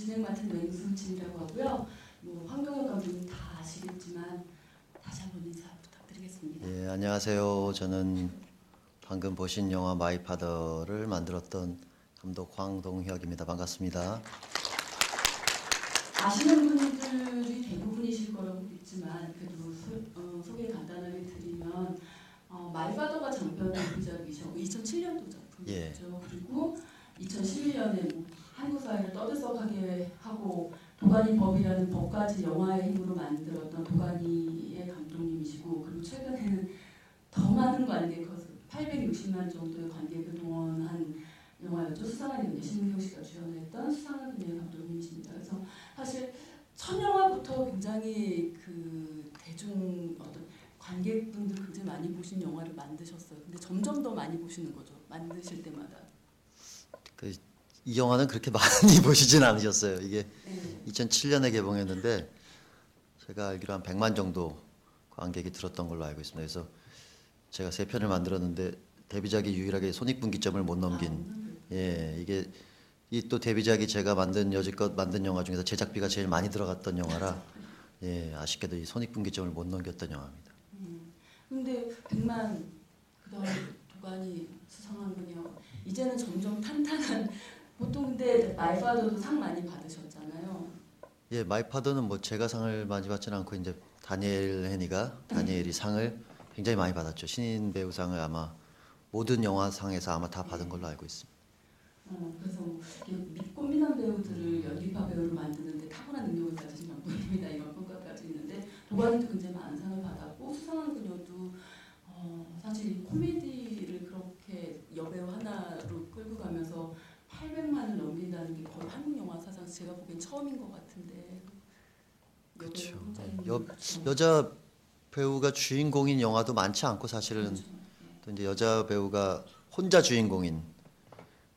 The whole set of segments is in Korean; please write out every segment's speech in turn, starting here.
진행 맡은 맹수진이라고 하고요. 뭐 황경영 감독님 다 아시겠지만 다시 한번 인사 부탁드리겠습니다. 예, 안녕하세요. 저는 방금 보신 영화 마이파더를 만들었던 감독 황동혁입니다. 반갑습니다. 아시는 분들이 대부분이실 거라고 믿지만 그래도 소개 간단하게 드리면 마이파더가 장편 데뷔작이셨고 2007년도 작품이었죠. 예. 그리고 2011년에 한국 사회를 떠들썩하게 하고 도가니 법이라는 법까지 영화의 힘으로 만들었던 도가니의 감독님이시고, 그리고 최근에는 더 많은 관객, 860만 정도의 관객을 동원한 영화였죠. 수상한 연예, 신민경 씨가 주연했던 수상한 그녀의 감독님이십니다. 그래서 사실 첫 영화부터 굉장히 그 대중 어떤 관객분들 굉장히 많이 보신 영화를 만드셨어요. 근데 점점 더 많이 보시는 거죠. 만드실 때마다. 이 영화는 그렇게 많이 보시진 않으셨어요. 이게 네. 2007년에 개봉했는데 제가 알기로 한 100만 정도 관객이 들었던 걸로 알고 있습니다. 그래서 제가 3편을 만들었는데 데뷔작이 유일하게 손익분기점을 못 넘긴. 예, 이게 이 또 데뷔작이 제가 여지껏 만든 영화 중에서 제작비가 제일 많이 들어갔던 영화라 예, 아쉽게도 이 손익분기점을 못 넘겼던 영화입니다. 근데 100만 그다음에 도가니 수상한 분이요. 이제는 점점 탄탄한 보통 근데 마이파더도 상 많이 받으셨잖아요. 예, 마이파더는 뭐 제가 상을 많이 받지는 않고 이제 다니엘이 상을 굉장히 많이 받았죠. 신인 배우상을 아마 모든 영화상에서 아마 다 받은 걸로 알고 있습니다. 그래서 꽃미남 배우들을 연기파 배우로 만드는데 탁월한 능력을 가지신 감독님이다 이런 평가까지 있는데 도가니도 굉장히 많은 상을 받았고 수상한 그녀도 사실 코미디를 그렇게 여배우 하나로 끌고 가면서 800만을 넘긴다는 게 거의 한국 영화 사상 제가 보기엔 처음인 것 같은데. 그렇죠. 여자 배우가 주인공인 영화도 많지 않고 사실은 그렇죠. 또 이제 여자 배우가 혼자 주인공인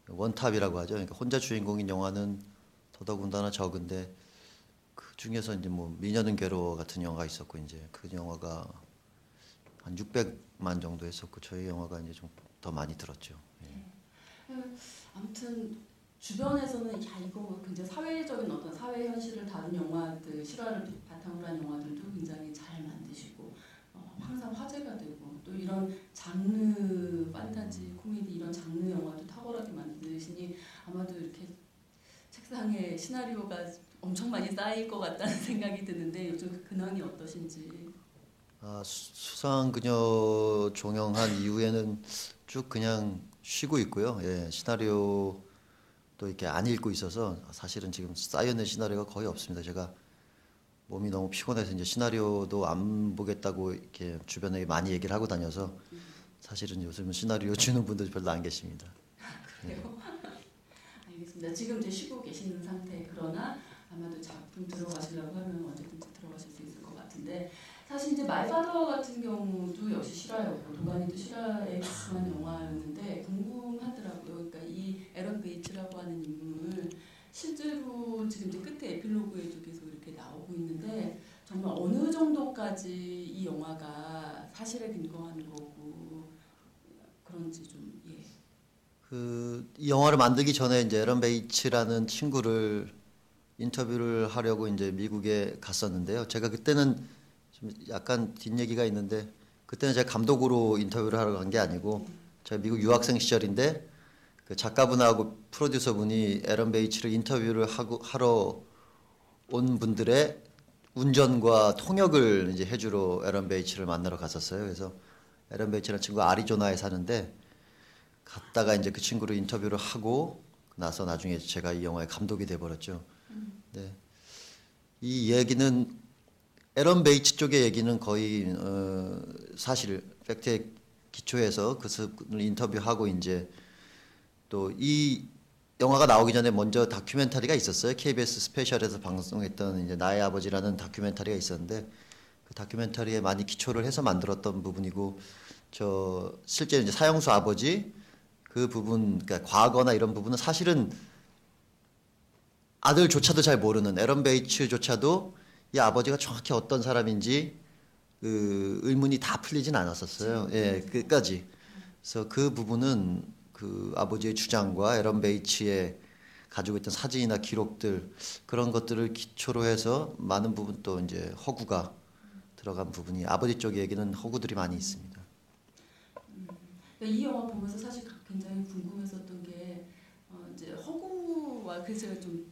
원탑이라고 하죠. 그러니까 혼자 주인공인 영화는 더더군다나 적은데 그 중에서 이제 뭐 미녀는 괴로워 같은 영화가 있었고 이제 그 영화가 한 600만 정도 했었고 저희 영화가 이제 좀 더 많이 들었죠. 예. 아무튼 주변에서는 야 이거 굉장히 사회적인 어떤 사회 현실을 다룬 영화들, 실화를 바탕으로 한 영화들도 굉장히 잘 만드시고 항상 화제가 되고 또 이런 장르 판타지, 코미디 이런 장르 영화도 탁월하게 만드시니 아마도 이렇게 책상에 시나리오가 엄청 많이 쌓일 것 같다는 생각이 드는데 요즘 근황이 어떠신지. 수상한 그녀 종영한 이후에는 쭉 그냥 쉬고 있고요. 예, 시나리오 또 이렇게 안 읽고 있어서 사실은 지금 쌓여있는 시나리오가 거의 없습니다. 제가 몸이 너무 피곤해서 이제 시나리오도 안 보겠다고 이렇게 주변에 많이 얘기를 하고 다녀서 사실은 요즘은 시나리오 주는 분들이 별로 안 계십니다. 그래요? 알겠습니다. 지금 이제 쉬고 계시는 상태, 그러나 아마도 작품 들어가시려고 하면 언제든지 들어가실 수 있을 것 같은데, 사실 이제 마이파더 같은 경우도 역시 실화였고 도가니도 실화에 기초한 영화였는데 궁금하더라고요. 그러니까 이 에런 베이츠라고 하는 인물 실제로 지금 이제 끝에 에필로그에도 계속 이렇게 나오고 있는데 정말 어느 정도까지 이 영화가 사실에 근거하는 거고 그런지 좀 예. 이 영화를 만들기 전에 이제 에런 베이츠라는 친구를 인터뷰를 하려고 이제 미국에 갔었는데요. 제가 그때는 좀 약간 뒷얘기가 있는데 그때는 제가 감독으로 인터뷰를 하러 간 게 아니고 제가 미국 유학생 시절인데 그 작가분하고 프로듀서분이 에런 베이츠를 인터뷰를 하러 온 분들의 운전과 통역을 이제 해주러 에런 베이츠를 만나러 갔었어요. 그래서 에런 베이츠라는 친구가 아리조나에 사는데 갔다가 이제 그 친구를 인터뷰를 하고 나서 나중에 제가 이 영화의 감독이 돼버렸죠. 네. 이 얘기는 에런 베이츠 쪽의 얘기는 거의 사실 팩트에 기초해서 그분을 인터뷰하고 이제 또 이 영화가 나오기 전에 먼저 다큐멘터리가 있었어요. KBS 스페셜에서 방송했던 이제 나의 아버지라는 다큐멘터리가 있었는데 그 다큐멘터리에 많이 기초를 해서 만들었던 부분이고 저 실제 이제 사형수 아버지 그 부분 그러니까 과거나 이런 부분은 사실은 아들조차도 잘 모르는 에런 베이츠조차도 이 아버지가 정확히 어떤 사람인지 그 의문이 다 풀리진 않았었어요. 예, 끝까지. 그래서 그 부분은 그 아버지의 주장과 에런 베이츠의 가지고 있던 사진이나 기록들 그런 것들을 기초로 해서 많은 부분 또 이제 허구가 들어간 부분이 아버지 쪽 얘기는 허구들이 많이 있습니다. 이 영화 보면서 사실 굉장히 궁금했었던 게 이제 허구와 그래서 제가 좀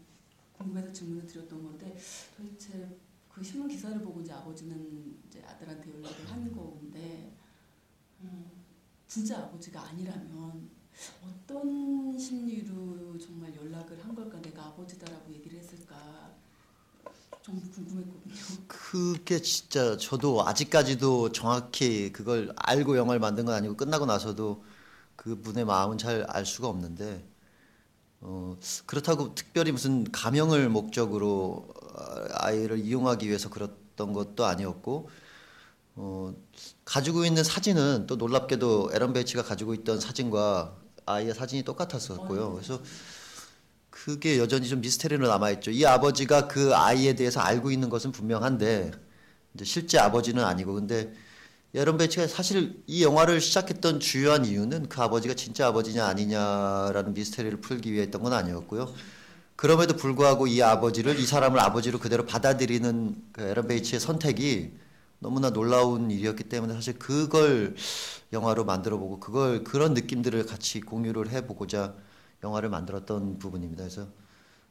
궁금해서 질문을 드렸던 건데 도대체 그 신문 기사를 보고 이제 아버지는 이제 아들한테 연락을 한 건데 진짜 아버지가 아니라면 어떤 심리로 정말 연락을 한 걸까? 내가 아버지다라고 얘기를 했을까? 좀 궁금했거든요. 그게 진짜 저도 아직까지도 정확히 그걸 알고 영화를 만든 건 아니고 끝나고 나서도 그분의 마음은 잘 알 수가 없는데 그렇다고 특별히 무슨 감형을 목적으로 아이를 이용하기 위해서 그랬던 것도 아니었고 가지고 있는 사진은 또 놀랍게도 에런 베이츠가 가지고 있던 사진과 아이의 사진이 똑같았었고요. 그래서 그게 여전히 좀 미스테리로 남아있죠. 이 아버지가 그 아이에 대해서 알고 있는 것은 분명한데 이제 실제 아버지는 아니고 근데 에런 베이츠가 사실 이 영화를 시작했던 주요한 이유는 그 아버지가 진짜 아버지냐 아니냐라는 미스테리를 풀기 위해 했던 건 아니었고요. 그럼에도 불구하고 이 아버지를 이 사람을 아버지로 그대로 받아들이는 그 에런 베이츠의 선택이 너무나 놀라운 일이었기 때문에 사실 그걸 영화로 만들어보고 그걸 그런 느낌들을 같이 공유를 해보고자 영화를 만들었던 부분입니다. 그래서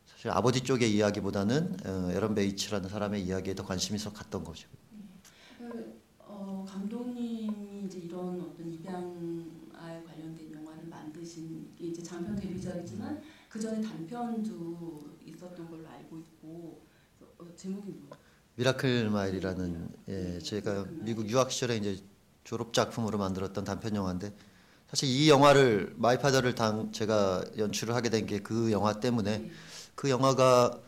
사실 아버지 쪽의 이야기보다는 에런 베이츠라는 사람의 이야기에 더 관심이 더 갔던 거죠. 감독님이 이제 이런 어떤 입양알 관련된 영화를 만드신 게 이제 장편 데뷔작이지만 그 전에 단편도 있었던 걸로 알고 있고 제목이 뭐예요? 미라클 마일이라는 제가 미국 유학 시절에 이제 졸업 작품으로 만들었던 단편 영화인데 사실 이 영화를 마이파더를 제가 연출을 하게 된 게 그 영화 때문에 그 영화가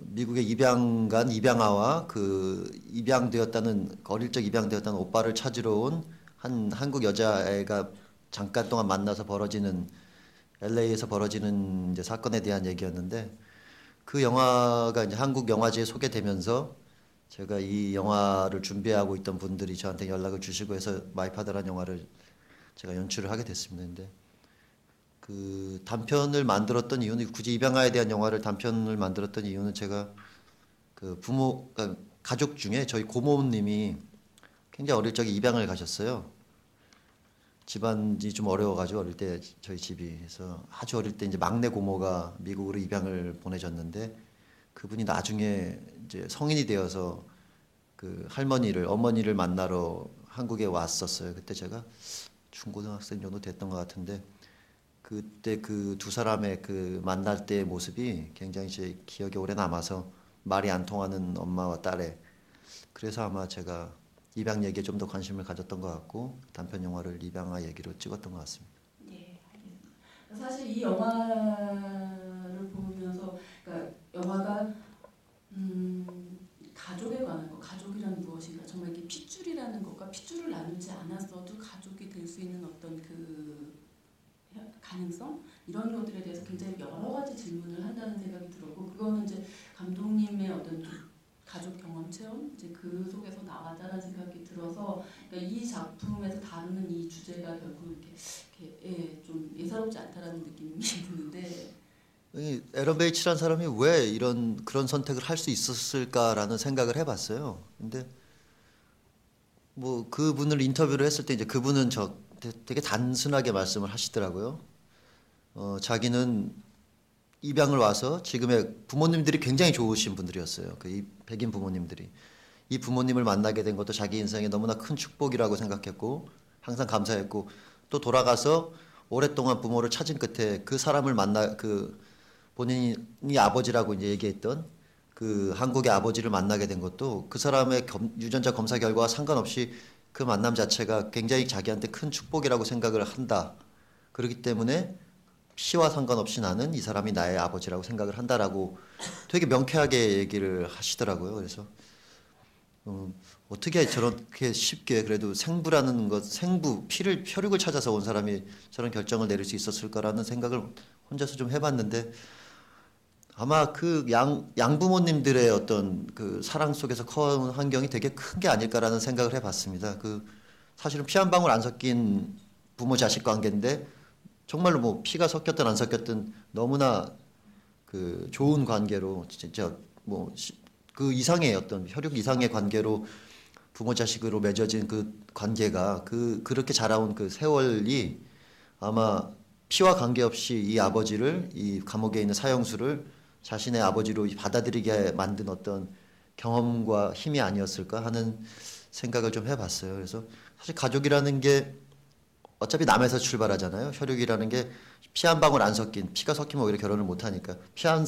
미국의 입양간 입양아와 그 입양되었다는 어릴 적 입양되었다는 오빠를 찾으러 온 한 한국 여자애가 잠깐 동안 만나서 벌어지는 LA에서 벌어지는 이제 사건에 대한 얘기였는데 그 영화가 이제 한국 영화제에 소개되면서 제가 이 영화를 준비하고 있던 분들이 저한테 연락을 주시고 해서 마이파더라는 영화를 제가 연출을 하게 됐습니다. 근데 그 단편을 만들었던 이유는 굳이 입양아에 대한 영화를 단편을 만들었던 이유는 제가 그 그러니까 가족 중에 저희 고모님이 굉장히 어릴 적에 입양을 가셨어요. 집안이 좀 어려워가지고 어릴 때 저희 집이 그래서 아주 어릴 때 이제 막내 고모가 미국으로 입양을 보내졌는데 그분이 나중에 이제 성인이 되어서 그 어머니를 만나러 한국에 왔었어요. 그때 제가 중고등학생 정도 됐던 것 같은데 그때 그 두 사람의 그 만날 때의 모습이 굉장히 제 기억에 오래 남아서 말이 안 통하는 엄마와 딸의 그래서 아마 제가 입양 얘기에 좀 더 관심을 가졌던 것 같고 단편 영화를 입양아 얘기로 찍었던 것 같습니다. 네, 알겠습니다. 사실 이 영화를 보면서 그러니까 영화가 가족에 관한 거, 가족이란 무엇인가 정말 이게 핏줄이라는 것과 핏줄을 나누지 않았어도 가족이 될 수 있는 어떤 그 가능성 이런 것들에 대해서 굉장히 여러 가지 질문을 한다는 생각이 들었고 그거는 이제 감독님의 어떤 가족 경험 체험 이제 그 속에서 나왔다는 생각이 들어서 그러니까 이 작품에서 다루는 이 주제가 결국 이렇게 좀 예사롭지 않다라는 느낌이 드는데 에런 베이츠라는 사람이 왜 그런 선택을 할 수 있었을까라는 생각을 해봤어요. 근데 뭐 그분을 인터뷰를 했을 때 이제 그분은 되게 단순하게 말씀을 하시더라고요. 자기는 입양을 와서 지금의 부모님들이 굉장히 좋으신 분들이었어요. 그 백인 부모님들이. 이 부모님을 만나게 된 것도 자기 인생에 너무나 큰 축복이라고 생각했고 항상 감사했고 또 돌아가서 오랫동안 부모를 찾은 끝에 그 사람을 본인이 아버지라고 이제 얘기했던 그 한국의 아버지를 만나게 된 것도 그 사람의 유전자 검사 결과와 상관없이 그 만남 자체가 굉장히 자기한테 큰 축복이라고 생각을 한다. 그렇기 때문에 피와 상관없이 나는 이 사람이 나의 아버지라고 생각을 한다라고 되게 명쾌하게 얘기를 하시더라고요. 그래서 어떻게 저렇게 쉽게 그래도 혈육을 찾아서 온 사람이 저런 결정을 내릴 수 있었을까라는 생각을 혼자서 좀 해봤는데 아마 그 양부모님들의 어떤 그 사랑 속에서 커온 환경이 되게 큰 게 아닐까라는 생각을 해봤습니다. 사실은 피 한 방울 안 섞인 부모 자식 관계인데 정말로 뭐 피가 섞였든 안 섞였든 너무나 그 좋은 관계로 진짜 뭐 그 이상의 어떤 혈육 이상의 관계로 부모 자식으로 맺어진 그 관계가 그렇게 자라온 그 세월이 아마 피와 관계없이 이 아버지를 이 감옥에 있는 사형수를 자신의 아버지로 받아들이게 만든 어떤 경험과 힘이 아니었을까 하는 생각을 좀 해봤어요. 그래서 사실 가족이라는 게 어차피 남에서 출발하잖아요. 혈육이라는 게 피 한 방울 안 섞인 피가 섞이면 오히려 결혼을 못 하니까 피 한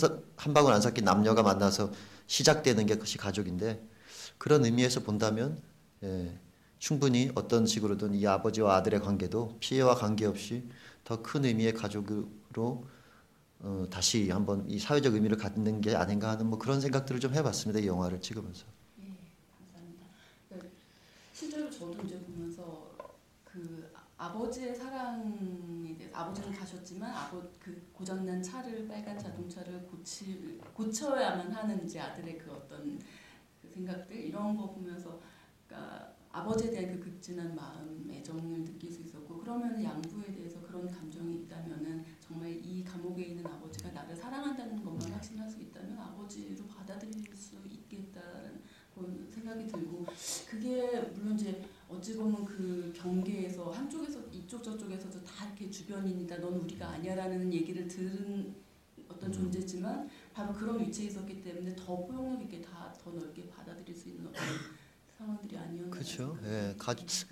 방울 안 섞인 남녀가 만나서 시작되는 게 그것이 가족인데 그런 의미에서 본다면 예, 충분히 어떤 식으로든 이 아버지와 아들의 관계도 피해와 관계없이 더 큰 의미의 가족으로 다시 한번 이 사회적 의미를 갖는 게 아닌가 하는 뭐 그런 생각들을 좀 해봤습니다. 이 영화를 찍으면서. 예, 감사합니다. 실제로 저도 이제 보면서 그 아버지의 사랑에 대해서 아버지는 가셨지만 그 고장난 차를 빨간 자동차를 고쳐야만 하는 이제 아들의 그 어떤 그 생각들 이런 거 보면서 그러니까 아버지에 대한 그 극진한 마음, 애정을 느낄 수 있었고 그러면 양부에 대해서 그런 감정이 있다면은 정말 이 감옥에 있는 아버지가 나를 사랑한다는 것만 확신할 수 있다면 아버지로 받아들일 수 있겠다는 그런 생각이 들고 그게 물론 이제 어찌 보면 그 경계에서 한쪽에서 이쪽 저쪽에서도 다 이렇게 주변인이다 넌 우리가 아니야라는 얘기를 들은 어떤 존재지만 바로 그런 위치에 있었기 때문에 더 포용력 있게 다 더 넓게 받아들일 수 있는 어떤 상황들이 아니었나. 그렇죠. 예,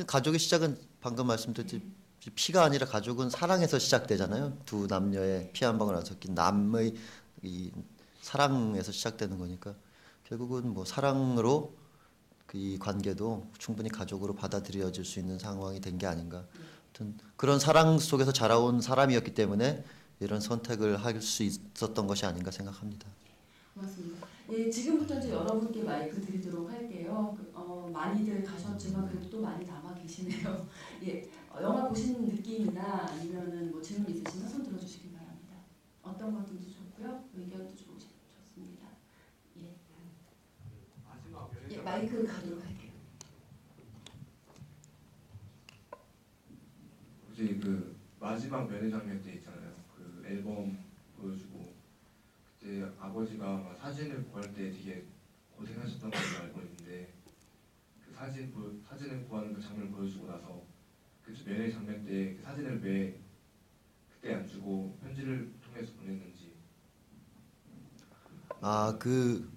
가족의 시작은 방금 말씀드렸듯이 피가 아니라 가족은 사랑에서 시작되잖아요. 두 남녀의 피 한 방울 안 섞인 남의 이 사랑에서 시작되는 거니까 결국은 뭐 사랑으로 이 관계도 충분히 가족으로 받아들여질 수 있는 상황이 된 게 아닌가. 아무튼 그런 사랑 속에서 자라온 사람이었기 때문에 이런 선택을 할 수 있었던 것이 아닌가 생각합니다. 고맙습니다. 예, 지금부터 이제 여러분께 마이크 드리도록 할게요. 많이들 가셨지만 그래도 또 많이 남아 계시네요. 예, 영화 보신 느낌이나 아니면은 뭐 질문 있으시면 손 들어주시기 바랍니다. 어떤 것든지 좋고요, 의견도 좋습니다. 예, 예 마이크 가도록 할게요. 혹시 그 마지막 면회 장면 때 있잖아요. 그 앨범 보여주고 그때 아버지가 막 사진을 구할 때 되게 고생하셨던 걸로 알고 있는데 그 사진을 구하는 그 장면을 보여주고 나서 그 면회 장면 때 그 사진을 왜 그때 안 주고 편지를 통해서 보냈는지. 아, 그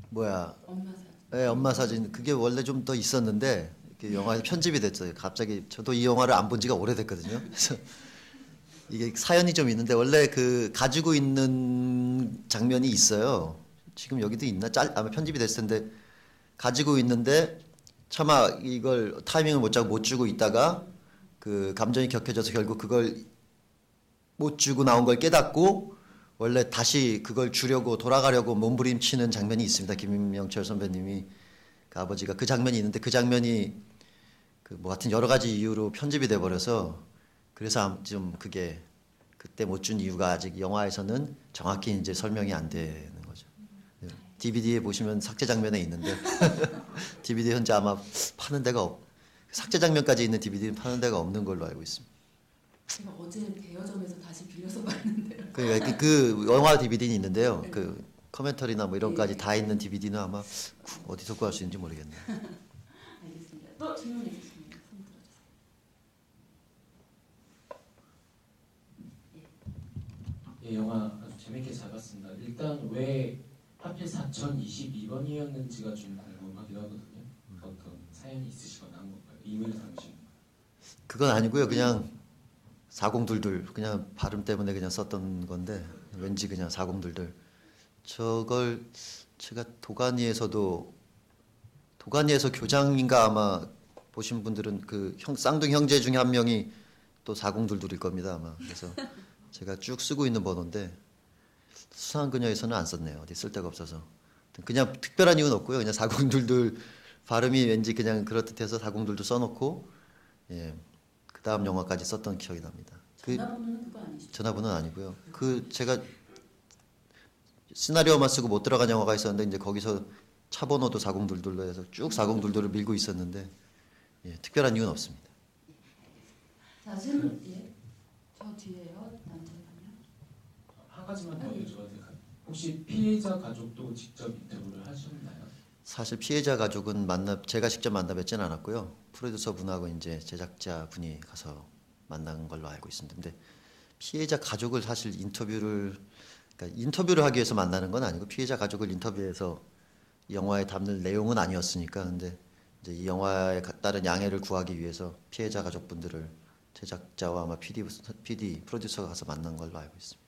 뭐야? 엄마 사진. 네, 엄마 사진 그게 원래 좀 더 있었는데 이렇게 영화에 편집이 됐어요. 갑자기 저도 이 영화를 안 본 지가 오래됐거든요. 그래서 이게 사연이 좀 있는데 원래 그 가지고 있는 장면이 있어요. 지금 여기도 있나? 아마 편집이 됐을 텐데 가지고 있는데 차마 이걸 타이밍을 못 잡고 못 주고 있다가 그 감정이 격해져서 결국 그걸 못 주고 나온 걸 깨닫고 원래 다시 그걸 주려고 돌아가려고 몸부림치는 장면이 있습니다. 김명철 선배님이 그 아버지가 그 장면이 있는데 그 장면이 그 뭐 같은 여러 가지 이유로 편집이 돼 버려서 그래서 좀 그게 그때 못 준 이유가 아직 영화에서는 정확히 이제 설명이 안 되는 거죠. DVD에 보시면 삭제 장면에 있는데 DVD 현재 아마 파는 데가 삭제 장면까지 있는 DVD는 파는 데가 없는 걸로 알고 있습니다. 제가 어제 대여점에서 다시 빌려서 봤는데요. 그 영화 DVD는 있는데요. 네. 그 커멘터리나 뭐 이런까지 네. 다 있는 DVD는 아마 어디서 구할 수 있는지 모르겠네요. 알겠습니다. 또 질문 있으시면 손 들어주세요. 예, 영화 아주 재밌게 잘 봤습니다. 일단 왜 하필 4022번이었는지가 좀 궁금하기도 하거든요. 어떤 사연이 있으시거나 한 건가요? 이메일 당신. 그건 아니고요. 그냥 4022 그냥 발음 때문에 그냥 썼던 건데 왠지 그냥 4022 저걸 제가 도가니에서 교장인가 아마 보신 분들은 그 쌍둥이 형제 중에 한 명이 또 4022일 겁니다 아마. 그래서 제가 쭉 쓰고 있는 번호인데 수상한 그녀에서는 안 썼네요. 어디 쓸 데가 없어서. 그냥 특별한 이유는 없고요. 그냥 4022 발음이 왠지 그냥 그렇듯해서 4022 써놓고 예. 그 다음 영화까지 썼던 기억이 납니다. 전화번호는 그거 아니시죠? 전화번호는 아니고요. 그 제가 시나리오만 쓰고 못 들어간 영화가 있었는데 이제 거기서 차 번호도 4022로 해서 쭉 4022를 밀고 있었는데 예, 특별한 이유는 없습니다. 자 질문 예. 저 더 뒤에요, 남자분요? 한 가지만 더 여쭤봐도 될까요? 혹시 피해자 가족도 직접 인터뷰를 하셨나요? 사실 피해자 가족은 제가 직접 만나 뵙지는 않았고요. 프로듀서 분하고 이제 제작자 분이 가서 만난 걸로 알고 있습니다. 근데 피해자 가족을 사실 그러니까 인터뷰를 하기 위해서 만나는 건 아니고 피해자 가족을 인터뷰해서 이 영화에 담을 내용은 아니었으니까. 근데 이제 이 영화에 따른 양해를 구하기 위해서 피해자 가족분들을 제작자와 아마 프로듀서가 가서 만난 걸로 알고 있습니다.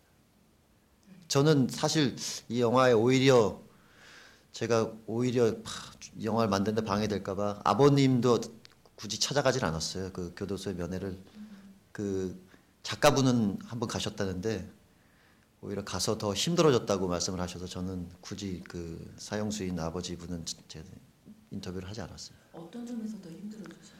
저는 사실 이 영화에 제가 오히려 이 영화를 만드는데 방해될까봐 아버님도 굳이 찾아가진 않았어요. 그 교도소의 면회를. 그 작가분은 한번 가셨다는데 오히려 가서 더 힘들어졌다고 말씀을 하셔서 저는 굳이 그 사형수인 아버지분은 제 인터뷰를 하지 않았어요. 어떤 점에서 더 힘들어지셨어요?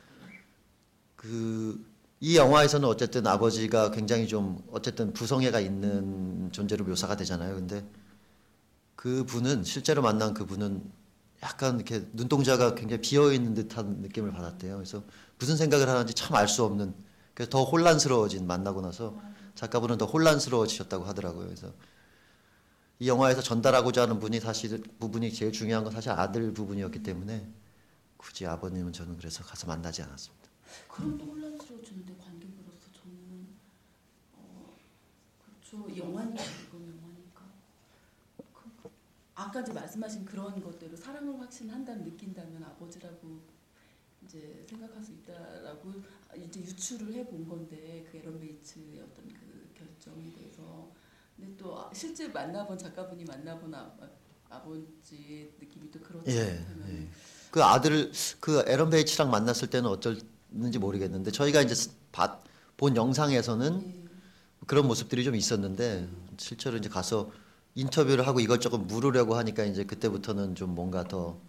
이 영화에서는 어쨌든 아버지가 굉장히 좀 어쨌든 부성애가 있는 존재로 묘사가 되잖아요. 근데 그분은 실제로 만난 그분은 약간 이렇게 눈동자가 굉장히 비어 있는 듯한 느낌을 받았대요. 그래서 무슨 생각을 하는지 참 알 수 없는. 그래서 더 혼란스러워진 만나고 나서 작가분은 더 혼란스러워지셨다고 하더라고요. 그래서 이 영화에서 전달하고자 하는 부분이 제일 중요한 건 사실 아들 부분이었기 때문에 굳이 아버님은 저는 그래서 가서 만나지 않았습니다. 그럼 또 혼란스러워지는데 관객으로서 저는 그렇죠. 영화니까 이건 영화니까. 아까 이제 말씀하신 그런 것대로 사랑을 확신한다면 느낀다면 아버지라고 이제 생각할 수 있다라고 이제 유추를 해본 건데 그 에런 베이츠의 어떤 그 결정에 대해서. 근데 또 실제 작가분이 만나본 아버지 느낌이 또 그렇지 않다면. 그 에런 베이츠랑 만났을 때는 어쩔는지 모르겠는데 저희가 이제 본 영상에서는 예. 그런 모습들이 좀 있었는데 실제로 이제 가서 인터뷰를 하고 이것저것 물으려고 하니까 이제 그때부터는 좀 뭔가 좀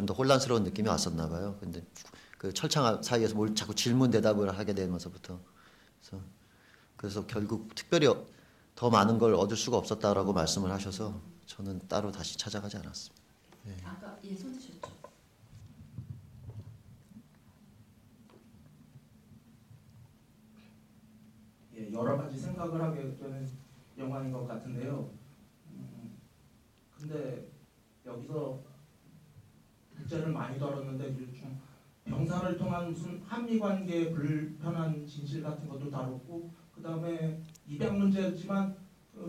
더 혼란스러운 느낌이 왔었나 봐요. 근데 그 철창 사이에서 뭘 자꾸 질문 대답을 하게 되면서부터 그래서 결국 특별히 더 많은 걸 얻을 수가 없었다라고 말씀을 하셔서 저는 따로 다시 찾아가지 않았습니다. 아까 손 드셨죠? 예, 여러 가지 생각을 하게 되는 영화인 것 같은데요. 근데 여기서 문제를 많이 다뤘는데 좀 병사를 통한 무슨 한미 관계의 불편한 진실 같은 것도 다뤘고, 그 다음에 입양 문제지만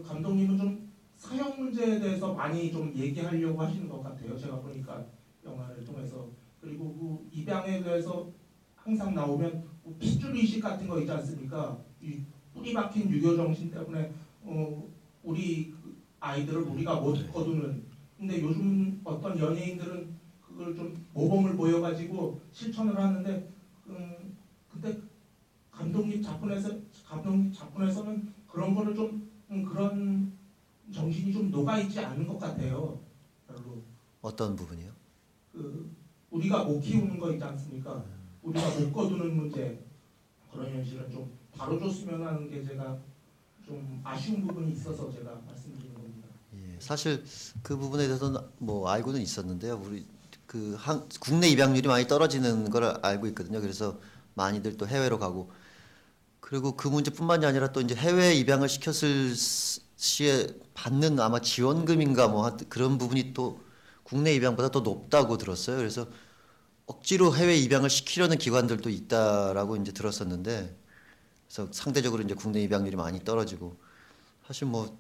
감독님은 좀 사형 문제에 대해서 많이 좀 얘기하려고 하시는 것 같아요. 제가 보니까 영화를 통해서. 그리고 그 입양에 대해서 항상 나오면 핏줄 의식 같은 거 있지 않습니까? 이 뿌리 박힌 유교 정신 때문에 우리 아이들을 우리가 못 거두는. 근데 요즘 어떤 연예인들은 그걸 좀 모범을 보여가지고 실천을 하는데, 근데 감독님 작품에서는 그런 거를 좀 그런 정신이 좀 녹아있지 않는 것 같아요. 별로. 어떤 부분이요? 우리가 못 키우는 거 있지 않습니까? 우리가 못 거두는 문제, 그런 현실은 좀 다뤄줬으면 하는 게 제가 좀 아쉬운 부분이 있어서 제가 말씀드리는 겁니다. 예, 사실 그 부분에 대해서는 뭐 알고는 있었는데요. 우리 국내 입양률이 많이 떨어지는 걸 알고 있거든요. 그래서 많이들 또 해외로 가고, 그리고 그 문제뿐만이 아니라 또 이제 해외 입양을 시켰을 시에 받는 아마 지원금인가 뭐 그런 부분이 또 국내 입양보다 더 높다고 들었어요. 그래서 억지로 해외 입양을 시키려는 기관들도 있다라고 이제 들었었는데, 그래서 상대적으로 이제 국내 입양률이 많이 떨어지고, 사실 뭐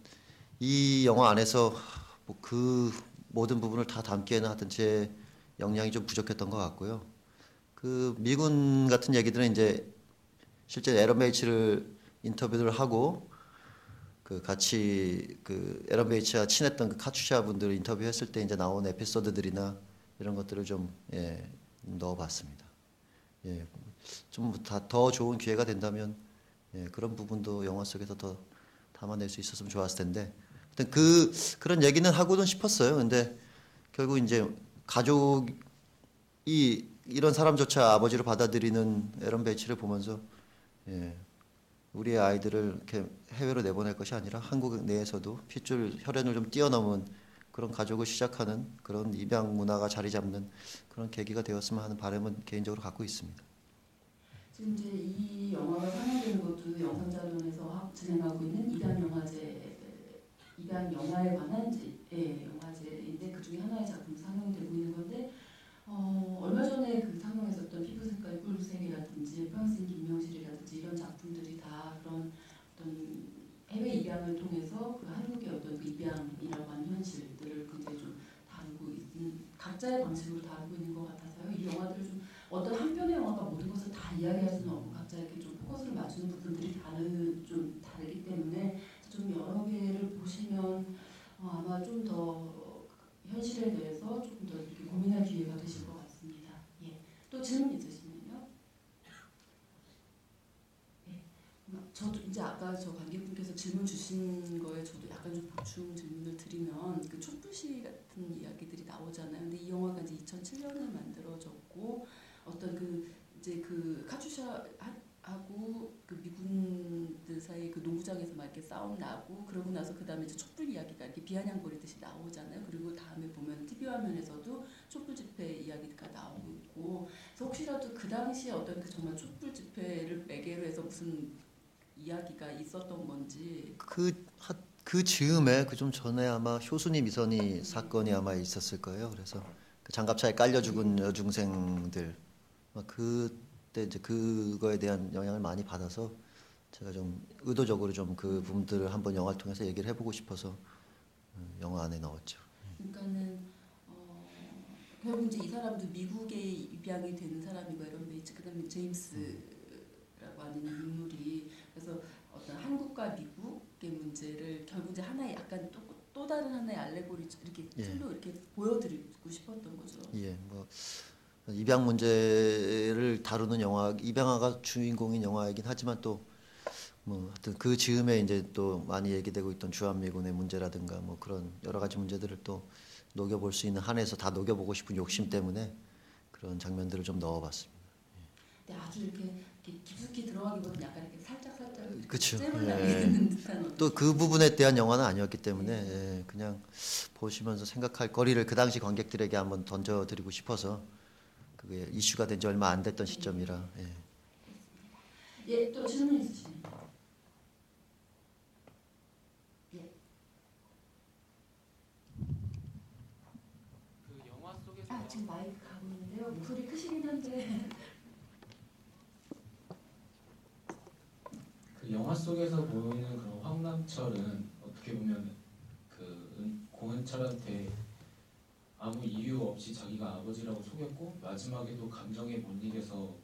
이 영화 안에서 뭐 그 모든 부분을 다 담기에는 하여튼 제 역량이 좀 부족했던 것 같고요. 그 미군 같은 얘기들은 이제 실제 에런 베이츠를 인터뷰를 하고 같이 에런 베이츠와 친했던 그 카츄샤 분들 인터뷰했을 때 이제 나온 에피소드들이나 이런 것들을 좀 넣어봤습니다. 예, 좀 더 좋은 기회가 된다면 그런 부분도 영화 속에서 더 담아낼 수 있었으면 좋았을 텐데, 하여튼 그런 얘기는 하고는 싶었어요. 근데 결국 이제 가족이 이런 사람조차 아버지로 받아들이는 에런 베이츠를 보면서 우리의 아이들을 이렇게 해외로 내보낼 것이 아니라 한국 내에서도 핏줄 혈연을 좀 뛰어넘은 그런 가족을 시작하는 그런 입양 문화가 자리 잡는 그런 계기가 되었으면 하는 바람은 개인적으로 갖고 있습니다. 지금 이제 이 영화가 상영되는 것도 영상자료원에서 진행하고 있는 입양 영화에 관한 영화제인데 그 중에 하나의 작품 상영이 되고 있는 건데 얼마 전에 그 상영했었던 피부색깔 꿀색이라든지 프랑스인 김명실이라든지 이런 작품들이 다 그런 어떤 해외 입양을 통해서 그 한국의 어떤 그 입양이라고 하는 현실들을 굉장히 좀 다루고 있는 각자의 방식으로 다루고 있는 것 같아서요. 이 영화들을 좀 어떤 한 편의 영화가 모든 것을 다 이야기할 수는 없고 각자 이렇게 좀 포커스를 맞추는 부분들이 좀 다르기 때문에 좀 여러 개를 보시면 아마 좀 더 현실에 대해서 조금 더 이렇게 고민할 기회가 되실 것 같습니다. 예. 또 질문 있으시면요. 예. 저도 이제 아까 저 관객분께서 질문 주신 거에 저도 약간 좀 보충 질문을 드리면 그 촛불시 같은 이야기들이 나오잖아요. 근데 이 영화가 이제 2007년에 만들어졌고 어떤 그 이제 그 카츄샤하고 그 미군들 사이 그 농구장에서 막 이렇게 싸움 나고 그러고 나서 그 다음에 이제 촛불 이야기가 이렇게 비아냥거리듯이 나오잖아요. 그리고 다음에 보면 TV 화면에서도 촛불 집회 이야기가 나오고 있고 그래서 혹시라도 그 당시에 어떤 그 정말 촛불 집회를 매개로 해서 무슨 이야기가 있었던 건지 그 즈음에 그 좀 전에 아마 효순이 미선이 사건이 아마 있었을 거예요. 그래서 그 장갑차에 깔려 죽은 여중생들 그때 이제 그거에 대한 영향을 많이 받아서 제가 좀 의도적으로 좀 그 부분들을 한번 영화를 통해서 얘기를 해보고 싶어서 영화 안에 넣었죠. 그러니까는 결국 이제 이 사람도 미국에 입양이 되는 사람이고 에런 베이츠 그다음에 제임스라고 하는 인물이 그래서 어떤 한국과 미국의 문제를 결국 이제 하나의 약간 또 다른 하나의 알레고리 이렇게 틀로 이렇게 보여드리고 싶었던 거죠. 예, 뭐 입양 문제를 다루는 영화, 입양아가 주인공인 영화이긴 하지만 또 뭐 하여튼 그 즈음에 이제 또 많이 얘기되고 있던 주한미군의 문제라든가 뭐 그런 여러 가지 문제들을 또 녹여볼 수 있는 한에서 다 녹여보고 싶은 욕심 때문에 그런 장면들을 좀 넣어봤습니다. 근데 아주 이렇게 깊숙이 들어가기보다는 약간 이렇게 살짝 그쵸. 잼을 예. 남기는 듯한 또 그 부분에 대한 영화는 아니었기 때문에 예, 그냥 보시면서 생각할 거리를 그 당시 관객들에게 한번 던져드리고 싶어서 그게 이슈가 된 지 얼마 안 됐던 시점이라 예. 예, 또 질문 있으시면 예. 그 영화 속에서 지금 마이크 가고 있는데요. 목소리 크시긴 한데 그 영화 속에서 보이는 그런 황남철은 어떻게 보면 그 공은철한테 아무 이유 없이 자기가 아버지라고 속였고 마지막에도 감정에 못 이겨서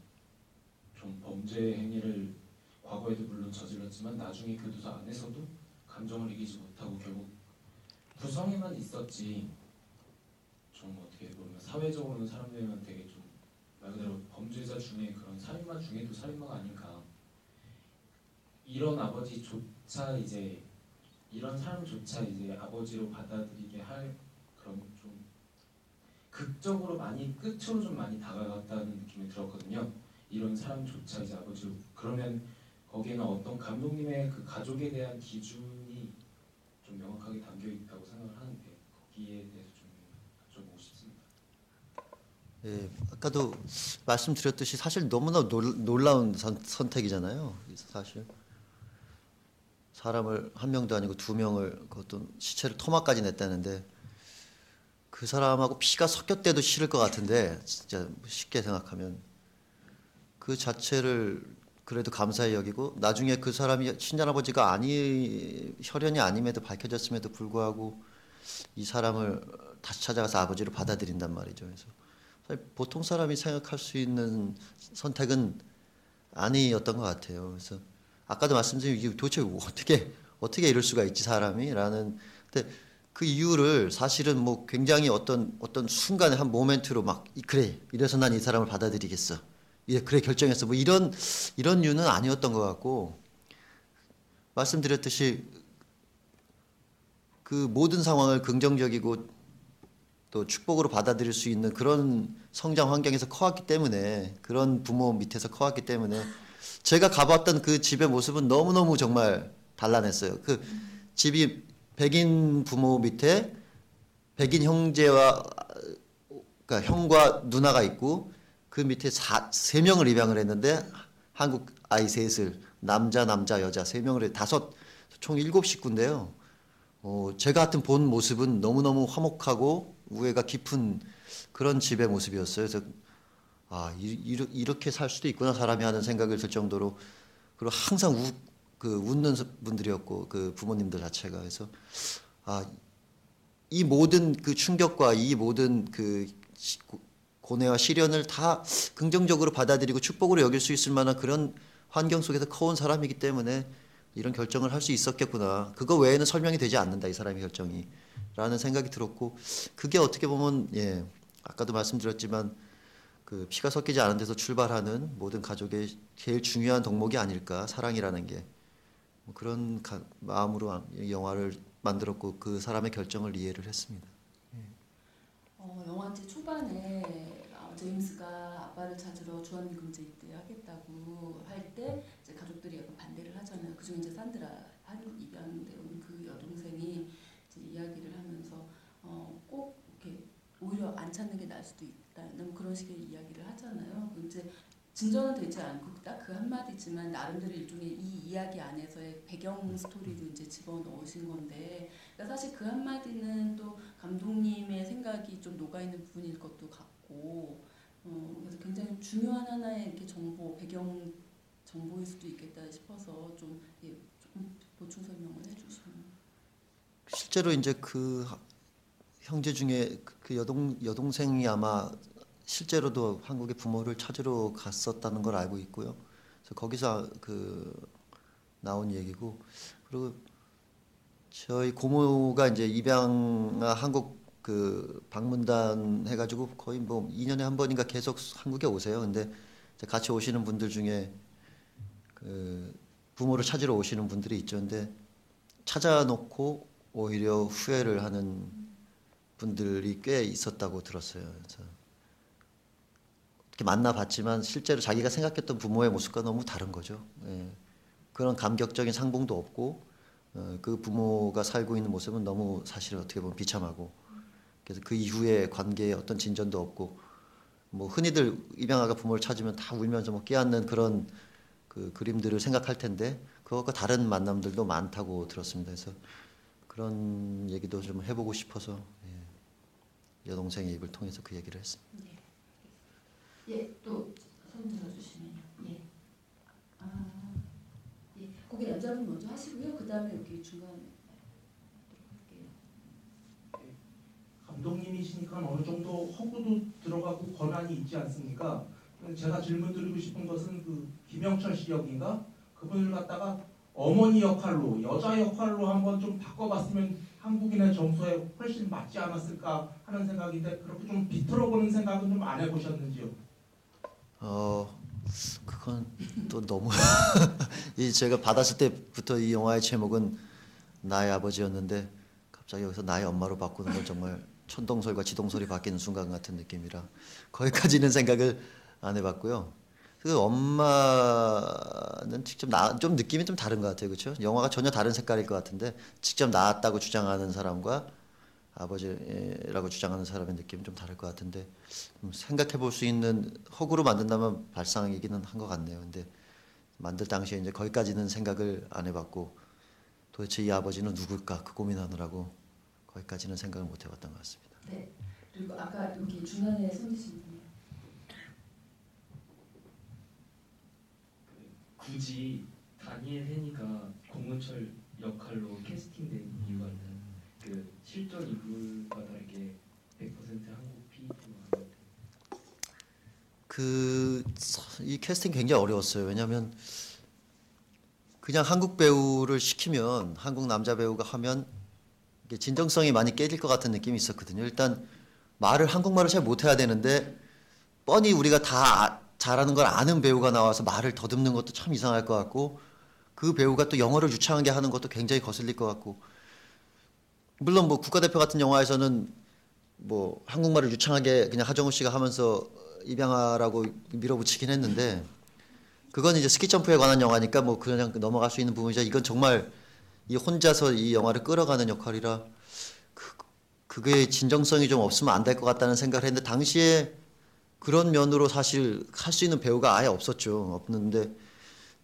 좀 범죄 행위를 과거에도 물론 저질렀지만 나중에 교도소 안에서도 감정을 이기지 못하고 결국 구성에만 있었지 좀 어떻게 보면 사회적으로는 사람들이면 되게 좀 말 그대로 범죄자 중에 그런 살인마 중에도 살인마가 아닌가 이런 아버지조차 이제 이런 사람조차 이제 아버지로 받아들이게 할 그런 좀 극적으로 많이 끝으로 좀 많이 다가갔다는 느낌이 들었거든요. 이런 사람조차 이제 아버지로 그러면 거기에는 어떤 감독님의 그 가족에 대한 기준이 좀 명확하게 담겨 있다고 생각을 하는데 거기에 대해서 좀 여쭤보고 싶습니다. 예, 아까도 말씀드렸듯이 사실 너무나 놀라운 선택이잖아요. 사실 사람을 한 명도 아니고 두 명을 그것도 시체를 토막까지 냈다는데 그 사람하고 피가 섞였대도 싫을 것 같은데 진짜 쉽게 생각하면 그 자체를 그래도 감사히 여기고 나중에 그 사람이 친정아버지가 혈연이 아님에도 밝혀졌음에도 불구하고 이 사람을 다시 찾아가서 아버지로 받아들인단 말이죠. 그래서 사실 보통 사람이 생각할 수 있는 선택은 아니었던 것 같아요. 그래서 아까도 말씀드린 이게 도대체 어떻게 이럴 수가 있지 사람이라는. 근데 그 이유를 사실은 뭐 굉장히 어떤 순간에 한 모멘트로 막 그래 이래서 난 이 사람을 받아들이겠어. 그래 결정했어. 뭐 이런 이유는 아니었던 것 같고 말씀드렸듯이 그 모든 상황을 긍정적이고 또 축복으로 받아들일 수 있는 그런 성장 환경에서 커왔기 때문에 그런 부모 밑에서 커왔기 때문에 제가 가봤던 그 집의 모습은 너무너무 정말 단란했어요. 그 집이 백인 부모 밑에 백인 형제와 그러니까 형과 누나가 있고 그 밑에 세 명을 입양을 했는데 한국 아이 셋을 남자 여자 3명을 총 7식구인데요. 제가 하여튼 본 모습은 너무너무 화목하고 우애가 깊은 그런 집의 모습이었어요. 그래서 이렇게 살 수도 있구나 사람이 하는 생각을 들 정도로, 그리고 항상 웃는 분들이었고 그 부모님들 자체가. 그래서 이 모든 그 충격과 이 모든 그 고뇌와 시련을 다 긍정적으로 받아들이고 축복으로 여길 수 있을 만한 그런 환경 속에서 커온 사람이기 때문에 이런 결정을 할 수 있었겠구나. 그거 외에는 설명이 되지 않는다, 이 사람의 결정이. 라는 생각이 들었고, 그게 어떻게 보면, 아까도 말씀드렸지만, 그 피가 섞이지 않은 데서 출발하는 모든 가족의 제일 중요한 덕목이 아닐까, 사랑이라는 게. 그런 마음으로 이 영화를 만들었고, 그 사람의 결정을 이해를 했습니다. 영화 이제 초반에 제임스가 아빠를 찾으러 주한미군제 입대하겠다고 할 때 이제 가족들이 약간 반대를 하잖아요. 그중에 이제 산드라 한국 입양돼 온 그 여동생이 이제 이야기를 하면서 꼭 이렇게 오히려 안 찾는 게 나을 수도 있다는 그런 식의 이야기를 하잖아요. 이제 진전은 되지 않고 딱 그 한마디지만 나름대로 일종의 이 이야기 안에서의 배경 스토리도 이제 집어넣으신 건데, 그러니까 사실 그 한마디는 또 감독님의 생각이 좀 녹아있는 부분일 것도 같고, 그래서 굉장히 중요한 하나의 이렇게 배경 정보일 수도 있겠다 싶어서 좀 보충 설명을 해주시면. 실제로 이제 그 형제 중에 그 여동생이 아마 실제로도 한국의 부모를 찾으러 갔었다는 걸 알고 있고요. 그래서 거기서 나온 얘기고, 그리고 저희 고모가 이제 입양아 한국 그 방문단 해가지고 거의 뭐 2년에 한 번인가 계속 한국에 오세요. 근데 같이 오시는 분들 중에 그 부모를 찾으러 오시는 분들이 있죠. 근데 찾아놓고 오히려 후회를 하는 분들이 꽤 있었다고 들었어요. 그래서 이렇게 만나봤지만 실제로 자기가 생각했던 부모의 모습과 너무 다른 거죠. 그런 감격적인 상봉도 없고, 그 부모가 살고 있는 모습은 너무 사실 어떻게 보면 비참하고, 그래서 그 이후에 관계에 어떤 진전도 없고, 뭐 흔히들 입양아가 부모를 찾으면 다 울면서 뭐 끼안는 그런 그 그림들을 생각할 텐데 그것과 다른 만남들도 많다고 들었습니다. 그래서 그런 얘기도 좀 해보고 싶어서 여동생의 입을 통해서 그 얘기를 했습니다. 또 손 들어주시면요. 거기 남자분 먼저 하시고요. 그 다음에 여기 중간에 할게요. 감독님이시니까 어느 정도 허구도 들어가고 권한이 있지 않습니까? 제가 질문 드리고 싶은 것은 그 김영철 씨 역인가? 그분을 갖다가 어머니 역할로, 여자 역할로 한번 좀 바꿔봤으면 한국인의 정서에 훨씬 맞지 않았을까 하는 생각인데, 그렇게 좀 비틀어보는 생각은 좀 안 해보셨는지요? 그건 또 너무 제가 받았을 때부터 이 영화의 제목은 나의 아버지였는데 갑자기 여기서 나의 엄마로 바꾸는 건 정말 천동설과 지동설이 바뀌는 순간 같은 느낌이라 거기까지는 생각을 안 해봤고요. 그 엄마는 직접 좀 느낌이 좀 다른 것 같아요, 그렇죠? 영화가 전혀 다른 색깔일 것 같은데 직접 낳았다고 주장하는 사람과 아버지라고 주장하는 사람의 느낌은 좀 다를 것 같은데, 생각해 볼 수 있는 허구로 만든다면 발상이기는 한 것 같네요. 근데 만들 당시에 이제 거기까지는 생각을 안 해봤고, 도대체 이 아버지는 누굴까 그 고민하느라고 거기까지는 생각을 못 해봤던 것 같습니다. 네. 그리고 아까 여기 중간에 손 드신 분이요. 굳이 다니엘 헤니가 공문철 역할로 캐스팅된 이유는 그 실존 인물과 다르게 100% 한국 PET만 이 캐스팅 굉장히 어려웠어요. 왜냐하면 그냥 한국 배우를 시키면, 한국 남자 배우가 하면 이게 진정성이 많이 깨질 것 같은 느낌이 있었거든요. 일단 한국말을 잘 못해야 되는데 뻔히 우리가 다 잘하는 걸 아는 배우가 나와서 말을 더듬는 것도 참 이상할 것 같고, 그 배우가 또 영어를 유창하게 하는 것도 굉장히 거슬릴 것 같고, 물론 뭐 국가대표 같은 영화에서는 뭐 한국말을 유창하게 그냥 하정우 씨가 하면서 입양아라고 밀어붙이긴 했는데, 그건 이제 스키점프에 관한 영화니까 뭐 그냥 넘어갈 수 있는 부분이죠. 이건 정말 이 혼자서 이 영화를 끌어가는 역할이라 그게 진정성이 좀 없으면 안 될 것 같다는 생각을 했는데, 당시에 그런 면으로 사실 할 수 있는 배우가 아예 없었죠. 없는데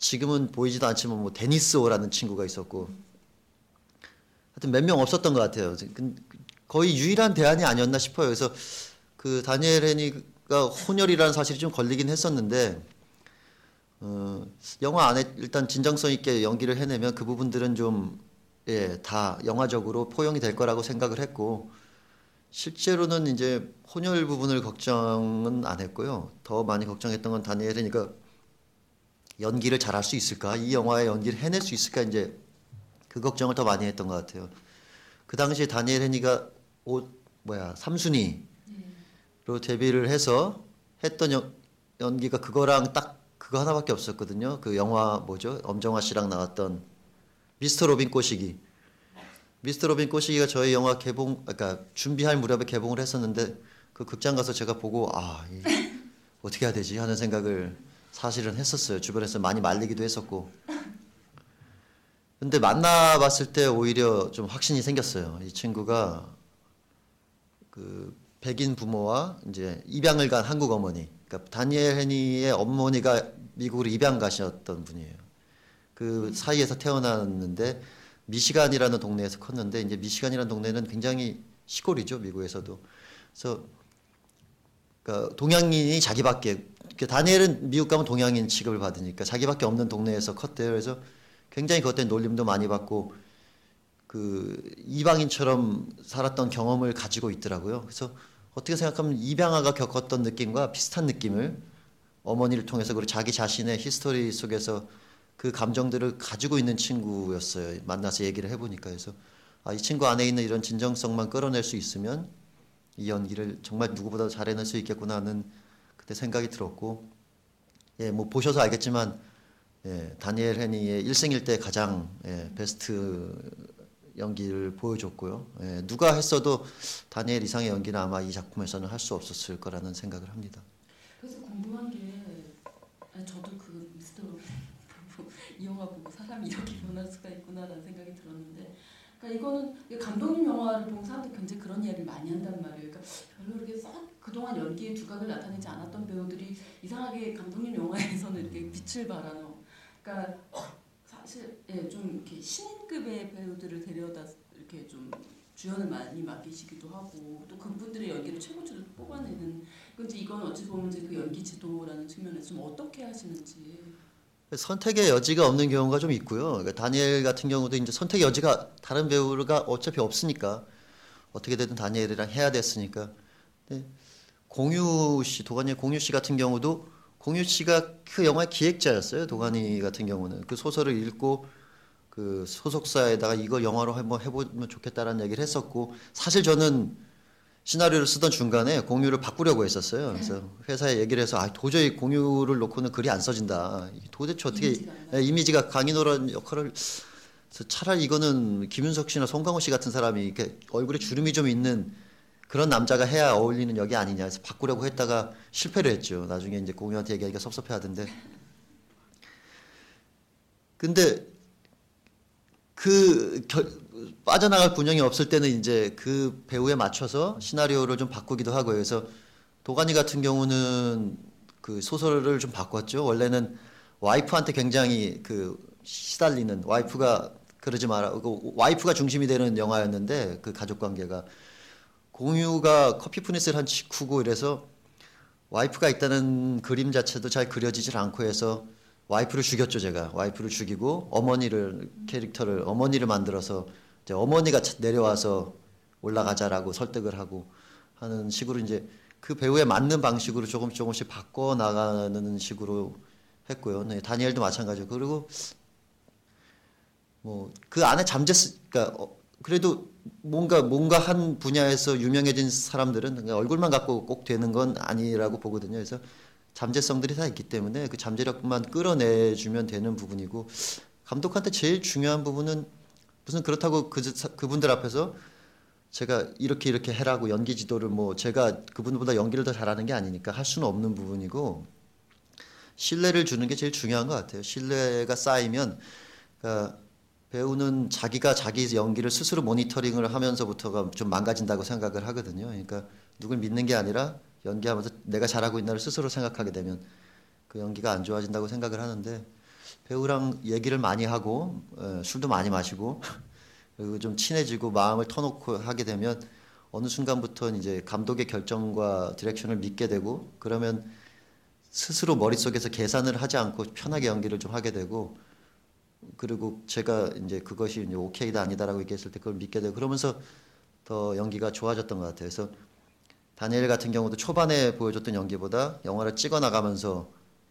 지금은 보이지도 않지만 뭐 데니스 오라는 친구가 있었고 하여튼 몇 명 없었던 것 같아요. 거의 유일한 대안이 아니었나 싶어요. 그래서 그 다니엘 헤니가 혼혈이라는 사실이 좀 걸리긴 했었는데 영화 안에 일단 진정성 있게 연기를 해내면 그 부분들은 좀 다 영화적으로 포용이 될 거라고 생각을 했고 실제로는 이제 혼혈 부분을 걱정은 안 했고요. 더 많이 걱정했던 건 다니엘 헤니가 연기를 잘할 수 있을까? 이 영화에 연기를 해낼 수 있을까? 이제 그 걱정을 더 많이 했던 것 같아요. 그 당시에 다니엘 헤니가 삼순이로 데뷔를 해서 했던 연기가 그거랑 딱 그거 하나밖에 없었거든요. 그 영화 뭐죠? 엄정화 씨랑 나왔던 미스터 로빈 꼬시기. 미스터 로빈 꼬시기가 저희 영화 그러니까 준비할 무렵에 개봉을 했었는데 그 극장 가서 제가 보고 어떻게 해야 되지 하는 생각을 사실은 했었어요. 주변에서 많이 말리기도 했었고. 근데 만나봤을 때 오히려 좀 확신이 생겼어요. 이 친구가 그 백인 부모와 이제 입양을 간 한국 어머니. 그러니까 다니엘 헤니의 어머니가 미국으로 입양 가셨던 분이에요. 그 사이에서 태어났는데 미시간이라는 동네에서 컸는데 이제 미시간이라는 동네는 굉장히 시골이죠, 미국에서도. 그래서 그러니까 동양인이 자기밖에 다니엘은 미국 가면 동양인 취급을 받으니까 자기밖에 없는 동네에서 컸대요. 그래서 굉장히 그것 때문에 놀림도 많이 받고 그 이방인처럼 살았던 경험을 가지고 있더라고요. 그래서 어떻게 생각하면 입양아가 겪었던 느낌과 비슷한 느낌을 어머니를 통해서 그리고 자기 자신의 히스토리 속에서 그 감정들을 가지고 있는 친구였어요. 만나서 얘기를 해보니까. 그래서 이 친구 안에 있는 이런 진정성만 끌어낼 수 있으면 이 연기를 정말 누구보다 잘해낼 수 있겠구나 하는 그때 생각이 들었고, 뭐 보셔서 알겠지만 다니엘 헤니의 일생일대 가장 베스트 연기를 보여줬고요. 누가 했어도 다니엘 이상의 연기는 아마 이 작품에서는 할 수 없었을 거라는 생각을 합니다. 그래서 궁금한 게 저도 그 미스터 로빈 이 영화 보고 사람이 이렇게 변할 수가 있구나라는 생각이 들었는데, 그러니까 이거는 감독님 영화를 보면 사람들이 굉장히 그런 이야기를 많이 한단 말이에요. 그러니까 별로 이렇게 그동안 연기의 두각을 나타내지 않았던 배우들이 이상하게 감독님 영화에서는 이렇게 빛을 발하는. 그러니까 사실 좀 이렇게 신인급의 배우들을 데려다 이렇게 좀 주연을 많이 맡기시기도 하고 또 그분들의 연기를 최고치로 뽑아내는. 근데 이건 어찌 보면 이제 그 연기 지도라는 측면에서 좀 어떻게 하시는지. 선택의 여지가 없는 경우가 좀 있고요. 그러니까 다니엘 같은 경우도 이제 선택의 여지가 다른 배우가 어차피 없으니까 어떻게 되든 다니엘이랑 해야 됐으니까. 공유 씨, 도가니 공유 씨 같은 경우도 공유 씨가 그 영화의 기획자였어요. 도가니 같은 경우는 그 소설을 읽고 그 소속사에다가 이거 영화로 한번 해보면 좋겠다라는 얘기를 했었고, 사실 저는 시나리오를 쓰던 중간에 공유를 바꾸려고 했었어요. 그래서 회사에 얘기를 해서 도저히 공유를 놓고는 글이 안 써진다. 도대체 어떻게 이미지가 강인호라는 역할을. 그래서 차라리 이거는 김윤석 씨나 송강호 씨 같은 사람이 이렇게 얼굴에 주름이 좀 있는 그런 남자가 해야 어울리는 역이 아니냐 해서 바꾸려고 했다가 실패를 했죠. 나중에 이제 공유한테 얘기하기가 섭섭해하던데. 근데 빠져나갈 군형이 없을 때는 이제 그 배우에 맞춰서 시나리오를 좀 바꾸기도 하고요. 그래서 도가니 같은 경우는 그 소설을 좀 바꿨죠. 원래는 와이프한테 굉장히 시달리는, 와이프가 그러지 마라, 와이프가 중심이 되는 영화였는데 그 가족 관계가, 공유가 커피 프린스를 한 직후고 이래서 와이프가 있다는 그림 자체도 잘 그려지질 않고 해서 와이프를 죽였죠. 제가 와이프를 죽이고 어머니를 만들어서 이제 어머니가 내려와서 올라가자라고 설득을 하고 하는 식으로 이제 그 배우에 맞는 방식으로 조금씩 바꿔 나가는 식으로 했고요. 다니엘도 마찬가지고. 그리고 뭐 그 안에 그러니까 그래도 뭔가 한 분야에서 유명해진 사람들은 그냥 얼굴만 갖고 꼭 되는 건 아니라고 보거든요. 그래서 잠재성들이 다 있기 때문에 그 잠재력만 끌어내주면 되는 부분이고, 감독한테 제일 중요한 부분은 무슨 그렇다고 그분들 앞에서 제가 이렇게 해라고 연기 지도를 제가 그분보다 연기를 더 잘하는 게 아니니까 할 수는 없는 부분이고, 신뢰를 주는 게 제일 중요한 것 같아요. 신뢰가 쌓이면, 그러니까 배우는 자기가 자기 연기를 스스로 모니터링을 하면서부터가 좀 망가진다고 생각을 하거든요. 그러니까 누굴 믿는 게 아니라 연기하면서 내가 잘하고 있나를 스스로 생각하게 되면 그 연기가 안 좋아진다고 생각을 하는데, 배우랑 얘기를 많이 하고 술도 많이 마시고 그리고 좀 친해지고 마음을 터놓고 하게 되면 어느 순간부터 이제 감독의 결정과 디렉션을 믿게 되고 그러면 스스로 머릿속에서 계산을 하지 않고 편하게 연기를 좀 하게 되고 그리고 제가 이제 그것이 이제 오케이다 아니다라고 얘기했을 때 그걸 믿게 되고 그러면서 더 연기가 좋아졌던 것 같아요. 그래서 다니엘 같은 경우도 초반에 보여줬던 연기보다 영화를 찍어 나가면서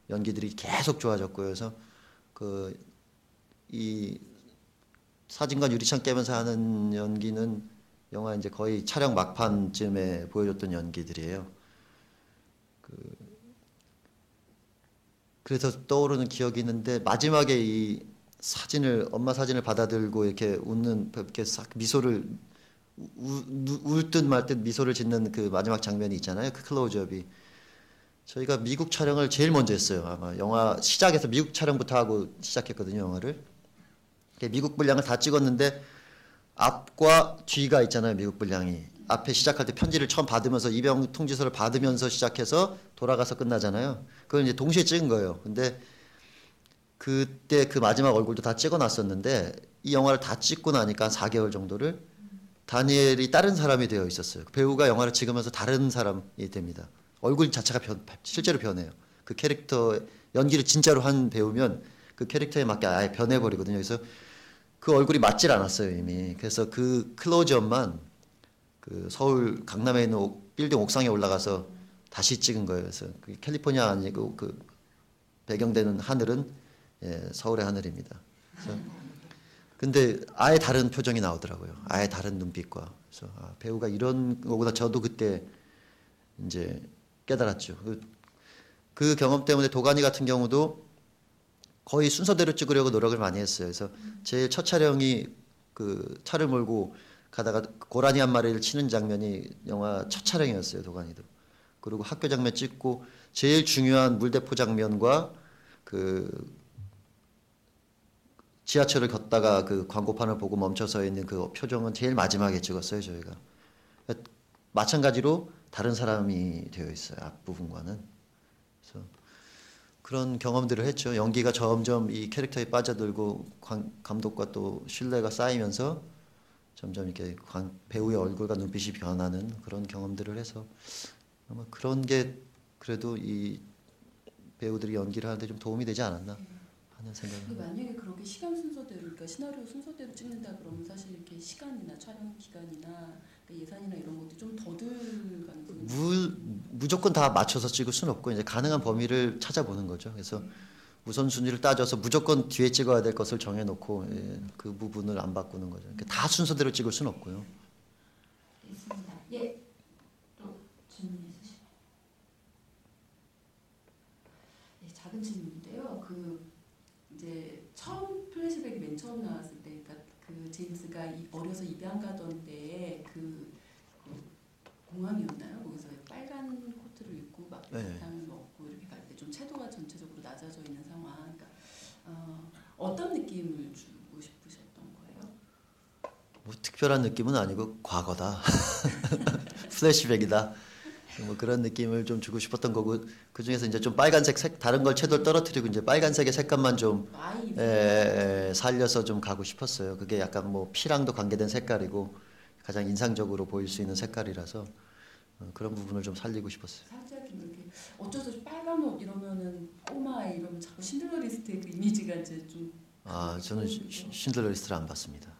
연기들이 계속 좋아졌고요. 그래서 그 이 사진관 유리창 깨면서 하는 연기는 영화 이제 거의 촬영 막판쯤에 보여줬던 연기들이에요. 그래서 떠오르는 기억이 있는데 마지막에 이 사진을 엄마 사진을 받아들고 이렇게 웃는 이렇게 싹 미소를 울 듯 말 듯 미소를 짓는 그 마지막 장면이 있잖아요. 그 클로즈업이 저희가 미국 촬영을 제일 먼저 했어요. 아마 영화 시작해서 미국 촬영부터 하고 시작했거든요. 영화를 미국 분량을 다 찍었는데 앞과 뒤가 있잖아요. 미국 분량이 앞에 시작할 때 편지를 처음 받으면서 입영 통지서를 받으면서 시작해서 돌아가서 끝나잖아요. 그걸 이제 동시에 찍은 거예요. 근데 그때 그 마지막 얼굴도 다 찍어놨었는데 이 영화를 다 찍고 나니까 4개월 정도를 다니엘이 다른 사람이 되어 있었어요. 배우가 영화를 찍으면서 다른 사람이 됩니다. 얼굴 자체가 실제로 변해요. 그 캐릭터 연기를 진짜로 한 배우면 그 캐릭터에 맞게 아예 변해버리거든요. 그래서 그 얼굴이 맞질 않았어요 이미. 그래서 그 클로즈업만 그 서울 강남에 있는 빌딩 옥상에 올라가서 다시 찍은 거예요. 그래서 그 캘리포니아 아니고 그 배경되는 하늘은 서울의 하늘입니다. 그래서 근데 아예 다른 표정이 나오더라고요. 아예 다른 눈빛과. 그래서 배우가 이런 거구나. 저도 그때 이제 깨달았죠. 그 경험 때문에 도가니 같은 경우도 거의 순서대로 찍으려고 노력을 많이 했어요. 그래서 제일 첫 촬영이 그 차를 몰고 가다가 고라니 한 마리를 치는 장면이 영화 첫 촬영이었어요. 도가니도. 그리고 학교 장면 찍고 제일 중요한 물대포 장면과 그 지하철을 걷다가 그 광고판을 보고 멈춰서 있는 그 표정은 제일 마지막에 찍었어요. 저희가. 마찬가지로 다른 사람이 되어 있어요. 앞부분과는. 그래서 그런 경험들을 했죠. 연기가 점점 이 캐릭터에 빠져들고 감독과 또 신뢰가 쌓이면서 점점 이렇게 배우의 얼굴과 눈빛이 변하는 그런 경험들을 해서 아마 그런 게 그래도 이 배우들이 연기를 하는데 좀 도움이 되지 않았나 하는 생각이. 근데 만약에 그렇게 시간 순서대로, 그러니까 시나리오 순서대로 찍는다 그러면 사실 이렇게 시간이나 촬영 기간이나 그러니까 예산이나 이런 것도 좀 더 들 가능성이 무조건 다 맞춰서 찍을 수는 없고 이제 가능한 범위를 찾아보는 거죠. 그래서 우선순위를 따져서 무조건 뒤에 찍어야 될 것을 정해놓고 그 부분을 안 바꾸는 거죠. 그러니까 다 순서대로 찍을 수는 없고요. 있습니다. 예, 또 질문 있으시나요? 네, 작은 질문인데요. 그 이제 처음 플래시백이 맨 처음 나왔을 때, 그러니까 그 제임스가 어려서 입양 가던 때에 그 공항이었나요? 거기서 빨간 코트를 입고 막 사탕을 먹고 이렇게 갈 때 좀 채도가 전체적으로 낮아져 있는 상황. 그러니까 어떤 느낌을 주고 싶으셨던 거예요? 뭐 특별한 느낌은 아니고 과거다. 플래시백이다. 뭐 그런 느낌을 좀 주고 싶었던 거고 그 중에서 이제 좀 빨간색 다른 걸 채도를 떨어뜨리고 이제 빨간색의 색감만 좀 살려서 좀 가고 싶었어요. 그게 약간 뭐 피랑도 관계된 색깔이고 가장 인상적으로 보일 수 있는 색깔이라서 그런 부분을 좀 살리고 싶었어요. 살짝 이렇게 어쩌서 빨간 옷 이러면은 꼬마 이러면 자꾸 신들러 리스트의 그 이미지가 이제 좀. 저는 신들러 리스트를 안 봤습니다.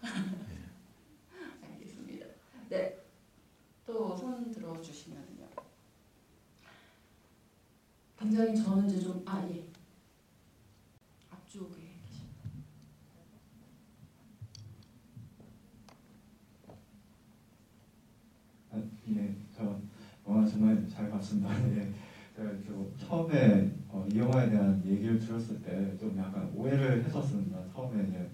알겠습니다. 네, 또 손 들어주시면요. 굉장히 저는 이제 좀 예. 앞쪽에 계십니다. 예, 저 영화 정말 잘 봤습니다. 예, 처음에 이 영화에 대한 얘기를 들었을 때 좀 약간 오해를 했었습니다. 처음에 이제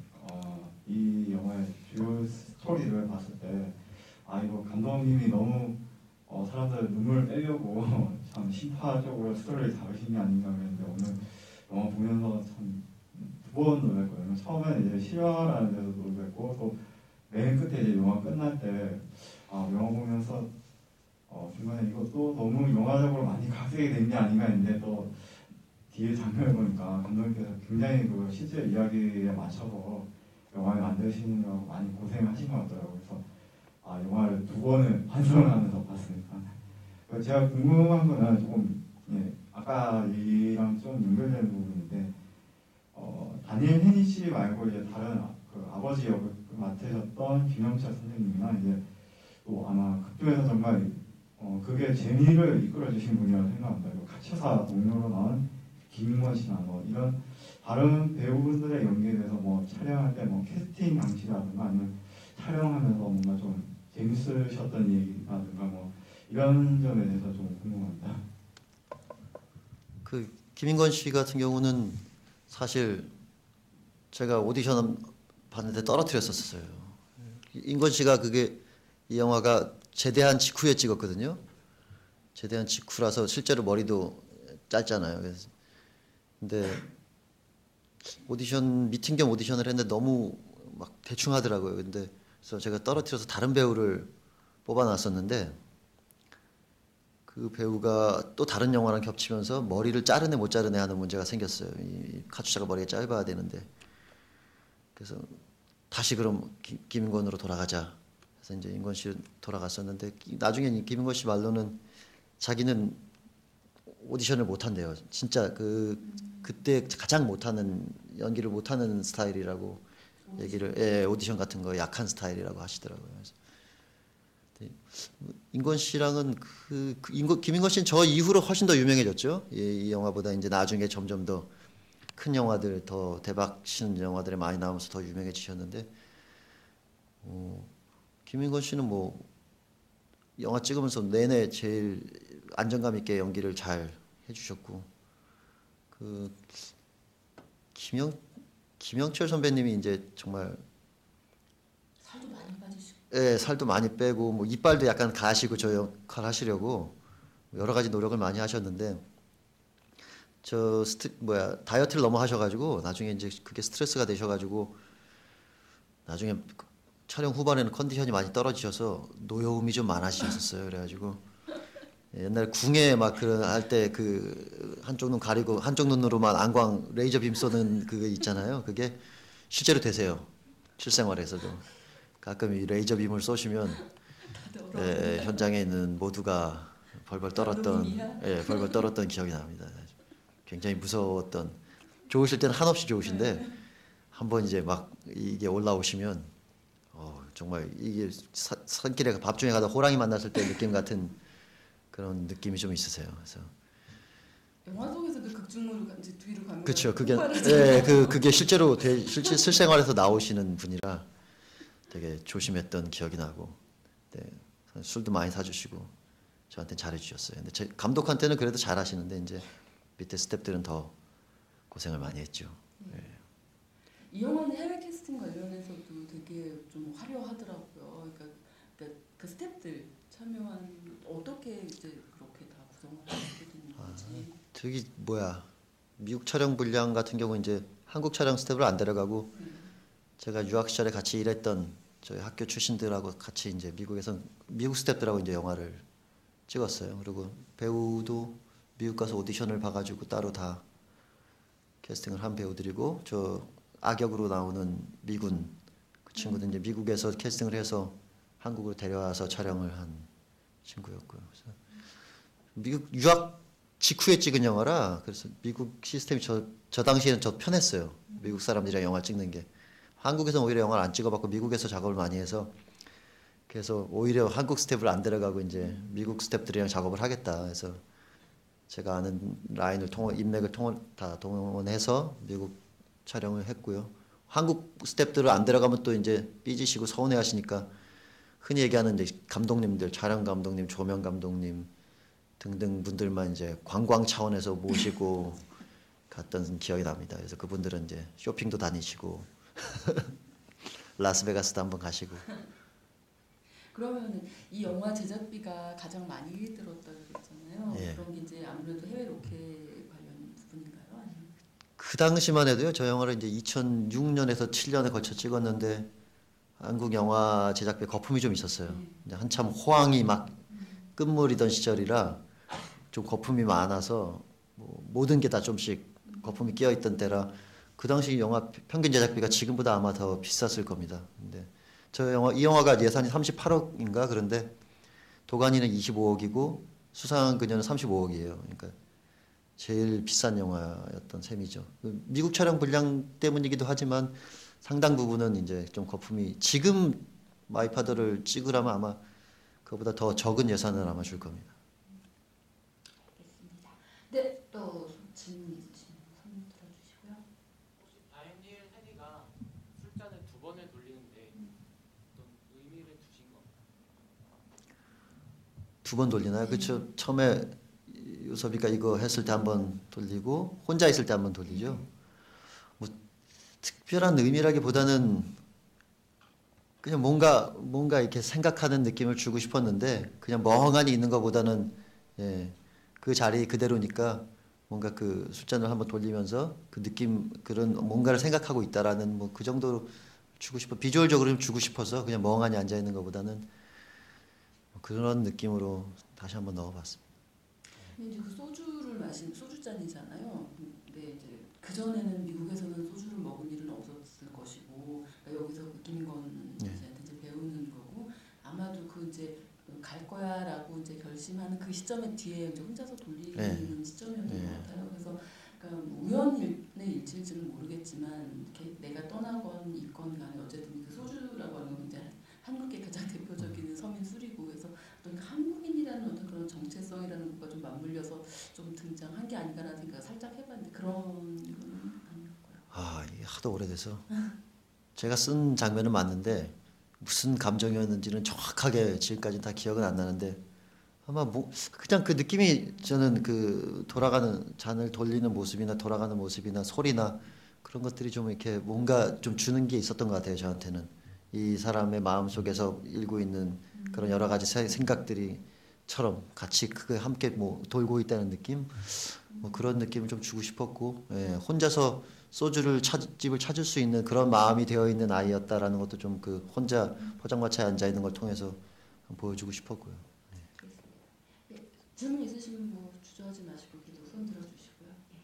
이 영화의 주요 스토리를 봤을 때 이거 감독님이 너무 사람들 눈물을 빼려고 참 심파적으로 스토리를 잡으신 게 아닌가 그랬는데 오늘 영화 보면서 참 두 번 놀랐거든요. 처음에는 이제 실화라는 데서 놀랐고 또 맨 끝에 이제 영화 끝날 때 영화 보면서 중간에 이것도 너무 영화적으로 많이 각색이 된 게 아닌가 했는데 또 뒤에 장면을 보니까 감독님께서 굉장히 그 실제 이야기에 맞춰서 영화를 만드시느라고 많이 고생하신 것 같더라고요. 그래서 영화를 2번을 완성을 하면서 봤으니까 제가 궁금한 거는 조금 아까 얘기랑 좀 연결되는 부분인데 다니엘 헤니 씨 말고 이제 다른 그 아버지 역을 맡으셨던 김영철 선생님이나 이제 또 아마 극중에서 정말 그게 재미를 이끌어주신 분이라고 생각합니다. 그리고 카츠사 동료로 나온 김인권 씨나 뭐 이런 다른 배우분들의 연기에 대해서 뭐 촬영할 때 뭐 캐스팅 방식이라든가 아니면 촬영하면서 뭔가 좀 재밌으셨던 얘기라든가 뭐 이런 점에 대해서 좀 궁금합니다. 그 김인권 씨 같은 경우는 사실 제가 오디션 봤는데 떨어뜨렸었어요. 인권 씨가 그게 이 영화가 제대한 직후에 찍었거든요. 제대한 직후라서 실제로 머리도 짧잖아요. 그래서 근데 오디션 미팅 겸 오디션을 했는데 너무 막 대충 하더라고요. 근데 그래서 제가 떨어뜨려서 다른 배우를 뽑아놨었는데 그 배우가 또 다른 영화랑 겹치면서 머리를 자르네 못 자르네 하는 문제가 생겼어요. 이 카츠샤가 머리가 짧아야 되는데 그래서 다시 그럼 김인권으로 돌아가자. 그래서 이제 인권 씨 돌아갔었는데 나중에 김인권 씨 말로는 자기는 오디션을 못 한대요. 진짜 그때 가장 못하는 연기를 못하는 스타일이라고 얘기를 오디션 같은 거 약한 스타일이라고 하시더라고요. 그래서 인권 씨랑은 김인권 씨는 저 이후로 훨씬 더 유명해졌죠. 이 영화보다 이제 나중에 점점 더 큰 영화들 더 대박 치는 영화들에 많이 나오면서 더 유명해지셨는데 김인권 씨는 뭐 영화 찍으면서 내내 제일 안정감 있게 연기를 잘 해주셨고 그 김영철 선배님이 이제 정말 살도 많이 빠지시고. 살도 많이 빼고 뭐 이빨도 약간 가시고 저 역할 하시려고 여러 가지 노력을 많이 하셨는데 다이어트를 너무 하셔가지고 나중에 이제 그게 스트레스가 되셔가지고 나중에 촬영 후반에는 컨디션이 많이 떨어지셔서 노여움이 좀 많아지셨어요. 그래가지고 옛날 궁에 막 그런 할 때 그 한쪽 눈 가리고 한쪽 눈으로만 안광 레이저 빔 쏘는 그게 있잖아요. 그게 실제로 되세요. 실생활에서도 가끔 이 레이저 빔을 쏘시면 현장에 있는 모두가 벌벌 떨었던 기억이 납니다. 굉장히 무서웠던 좋으실 때는 한없이 좋으신데 한번 이제 막 이게 올라오시면 정말 이게 산길에 밥중에 가다 호랑이 만났을 때 느낌 같은 그런 느낌이 좀 있으세요. 그래서 영화 속에서 그 극중으로 이제 뒤로 가면 그렇죠. 그게 실제로 실생활에서 나오시는 분이라 되게 조심했던 기억이 나고 술도 많이 사주시고 저한테 잘해주셨어요. 근데 제 감독한테는 그래도 잘하시는데 이제 밑에 스태프들은 더 고생을 많이 했죠. 이 영화는 해외 캐스팅 관련해서도 되게 좀 화려하더라고요. 그러니까 그 스태프들 참여한 어떻게 이제 그렇게 다 구성을 하게 되는 건지. 저기 미국 촬영 분량 같은 경우 이제 한국 촬영 스태프를 안 데려가고 제가 유학 시절에 같이 일했던 저희 학교 출신들하고 같이 이제 미국에서 미국 스태프들하고 이제 영화를 찍었어요. 그리고 배우도 미국 가서 오디션을 봐가지고 따로 다 캐스팅을 한 배우들이고 저 악역으로 나오는 미군 그 친구도 이제 미국에서 캐스팅을 해서 한국으로 데려와서 촬영을 한 친구였고요. 그래서 미국 유학 직후에 찍은 영화라 그래서 미국 시스템이 저 당시에는 저 편했어요. 미국 사람들이랑 영화 찍는 게 한국에서는 오히려 영화를 안 찍어봤고 미국에서 작업을 많이 해서 그래서 오히려 한국 스태프를 안 데려가고 이제 미국 스태프들이랑 작업을 하겠다 해서 제가 아는 라인을 인맥을 다 동원해서 미국 촬영을 했고요. 한국 스태프들을 안 데려가면 또 이제 삐지시고 서운해하시니까 흔히 얘기하는 이제 감독님들, 촬영 감독님, 조명 감독님 등등 분들만 이제 관광 차원에서 모시고 갔던 기억이 납니다. 그래서 그분들은 이제 쇼핑도 다니시고 라스베가스도 한번 가시고. 그러면 이 영화 제작비가 가장 많이 들었다고 그랬잖아요. 예. 그런 게 이제 아무래도 해외 로켓 관련 부분인가요? 아니면 그 당시만 해도요. 저 영화를 이제 2006년에서 7년에 걸쳐 찍었는데 한국 영화 제작비에 거품이 좀 있었어요. 이제 한참 호황이 막 끝물이던 시절이라 좀 거품이 많아서 모든 게 다 좀씩 거품이 끼어 있던 때라 그 당시 영화 평균 제작비가 지금보다 아마 더 비쌌을 겁니다. 근데 이 영화가 예산이 38억인가 그런데 도가니는 25억이고 수상한 그녀는 35억이에요. 그러니까 제일 비싼 영화였던 셈이죠. 미국 촬영 분량 때문이기도 하지만 상당 부분은 이제 좀 거품이 지금 마이파더를 찍으라면 아마 그거보다 더 적은 예산을 아마 줄 겁니다. 알겠습니다. 네, 또 질문 있으시면 손 들어주시고요. 혹시 다니엘 헤니가 술잔을 2번을 돌리는데 어떤 의미를 두신 건가요? 2번 돌리나요? 그렇죠. 처음에 요섭이가 이거 했을 때 1번 돌리고 혼자 있을 때 1번 돌리죠. 뭐 특별한 의미라기보다는 그냥 뭔가 이렇게 생각하는 느낌을 주고 싶었는데 그냥 멍하니 있는 것보다는 예, 그 자리 그대로니까 뭔가 그 숫자를 한번 돌리면서 그 느낌 그런 뭔가를 생각하고 있다라는 뭐 그 정도로 주고 싶어 비주얼적으로 좀 주고 싶어서 그냥 멍하니 앉아 있는 것보다는 그런 느낌으로 다시 한번 넣어봤습니다. 근데 이제 그 소주를 마신 소주잔이잖아요. 근데 이제 그 전에는 미국에서는 소주를 먹은 일은 없었을 것이고 그러니까 여기서 그 김건 씨한테 이제 배우는 거고 아마도 그 이제 갈 거야라고 이제 결심하는 그 시점에 뒤에 이제 혼자서 돌리는 시점이었던 것 같아요. 그래서 그러니까 우연의 일치일지는 모르겠지만 이렇게 내가 떠나건 있건 간에 어쨌든 그 소주라고 하는 건 이제 한국의 가장 대표적인 서민 술이고 그래서 어떤 한국인이라는 어떤 그런 정체성이라는 것과 좀 맞물려서 좀 등장한 게 아닌가라는 생각을 살짝 해봤는데 그런 건 아니었고요. 아, 이게 하도 오래돼서 제가 쓴 장면은 맞는데 무슨 감정이었는지는 정확하게 지금까지 다 기억은 안 나는데 아마 뭐 그냥 그 느낌이 저는 그 돌아가는 잔을 돌리는 모습이나 돌아가는 모습이나 소리나 그런 것들이 좀 이렇게 뭔가 좀 주는 게 있었던 것 같아요. 저한테는 이 사람의 마음 속에서 일고 있는 그런 여러 가지 생각들이처럼 같이 그게 함께 뭐 돌고 있다는 느낌 뭐 그런 느낌을 좀 주고 싶었고 예, 혼자서 소주를 집을 찾을 수 있는 그런 마음이 되어 있는 아이였다라는 것도 좀 그 혼자 포장마차에 앉아 있는 걸 통해서 보여주고 싶었고요. 네, 질문 있으시면 뭐 주저하지 마시고 계속 손 들어주시고요. 예.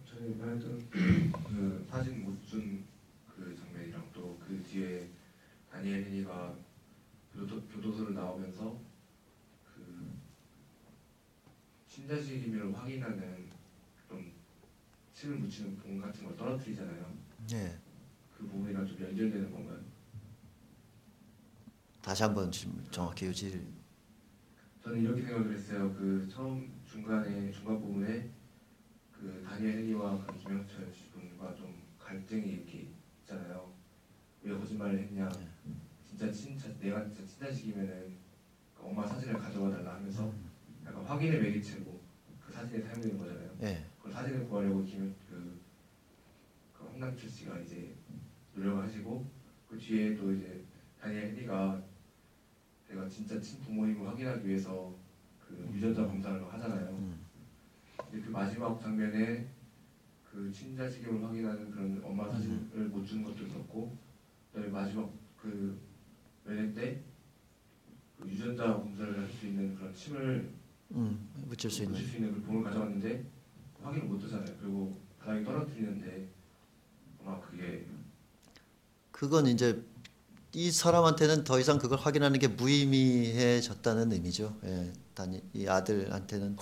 저희 말했던 그 사진 못 준 그 장면이랑 또 그 뒤에 다니엘 헤니가 교도소를 나오면서 그 신자식임을 확인하는 좀 침을 묻히는 봉 같은 걸 떨어뜨리잖아요. 예. 그 부분이랑 좀 연결되는 건가요? 다시 한번 지금 정확히 요지를 저는 이렇게 생각을 했어요. 그 처음 중간 부분에 그 다니엘 헤니와 그 김영철 씨분과 좀 갈등이 이렇게 있잖아요. 왜 거짓말을 했냐? 내가 진짜 친자식이면은 엄마 사진을 가져와 달라 하면서 약간 확인의 매개체고 그 사진에 사용되는 거잖아요. 예. 그 사진을 구하려고 그 홍남철 씨가 이제 노력을 하시고 그 뒤에 또 이제 다니엘 헤니가 내가 진짜 친부모님을 확인하기 위해서 그 유전자 검사를 하잖아요. 근데 그 마지막 장면에 그 친자식임을 확인하는 그런 엄마 사진을 못 주는 것도 있었고, 그다음에 마지막 그 면회 때 그 유전자 검사를 할 수 있는 그런 침을 묻힐 수 있는 그 봉을 가져왔는데 확인을 못 하잖아요. 그리고 바닥에 떨어뜨리는데 아마 그건 이제 이 사람한테는 더 이상 그걸 확인하는 게 무의미해졌다는 의미죠. 예, 이 아들한테는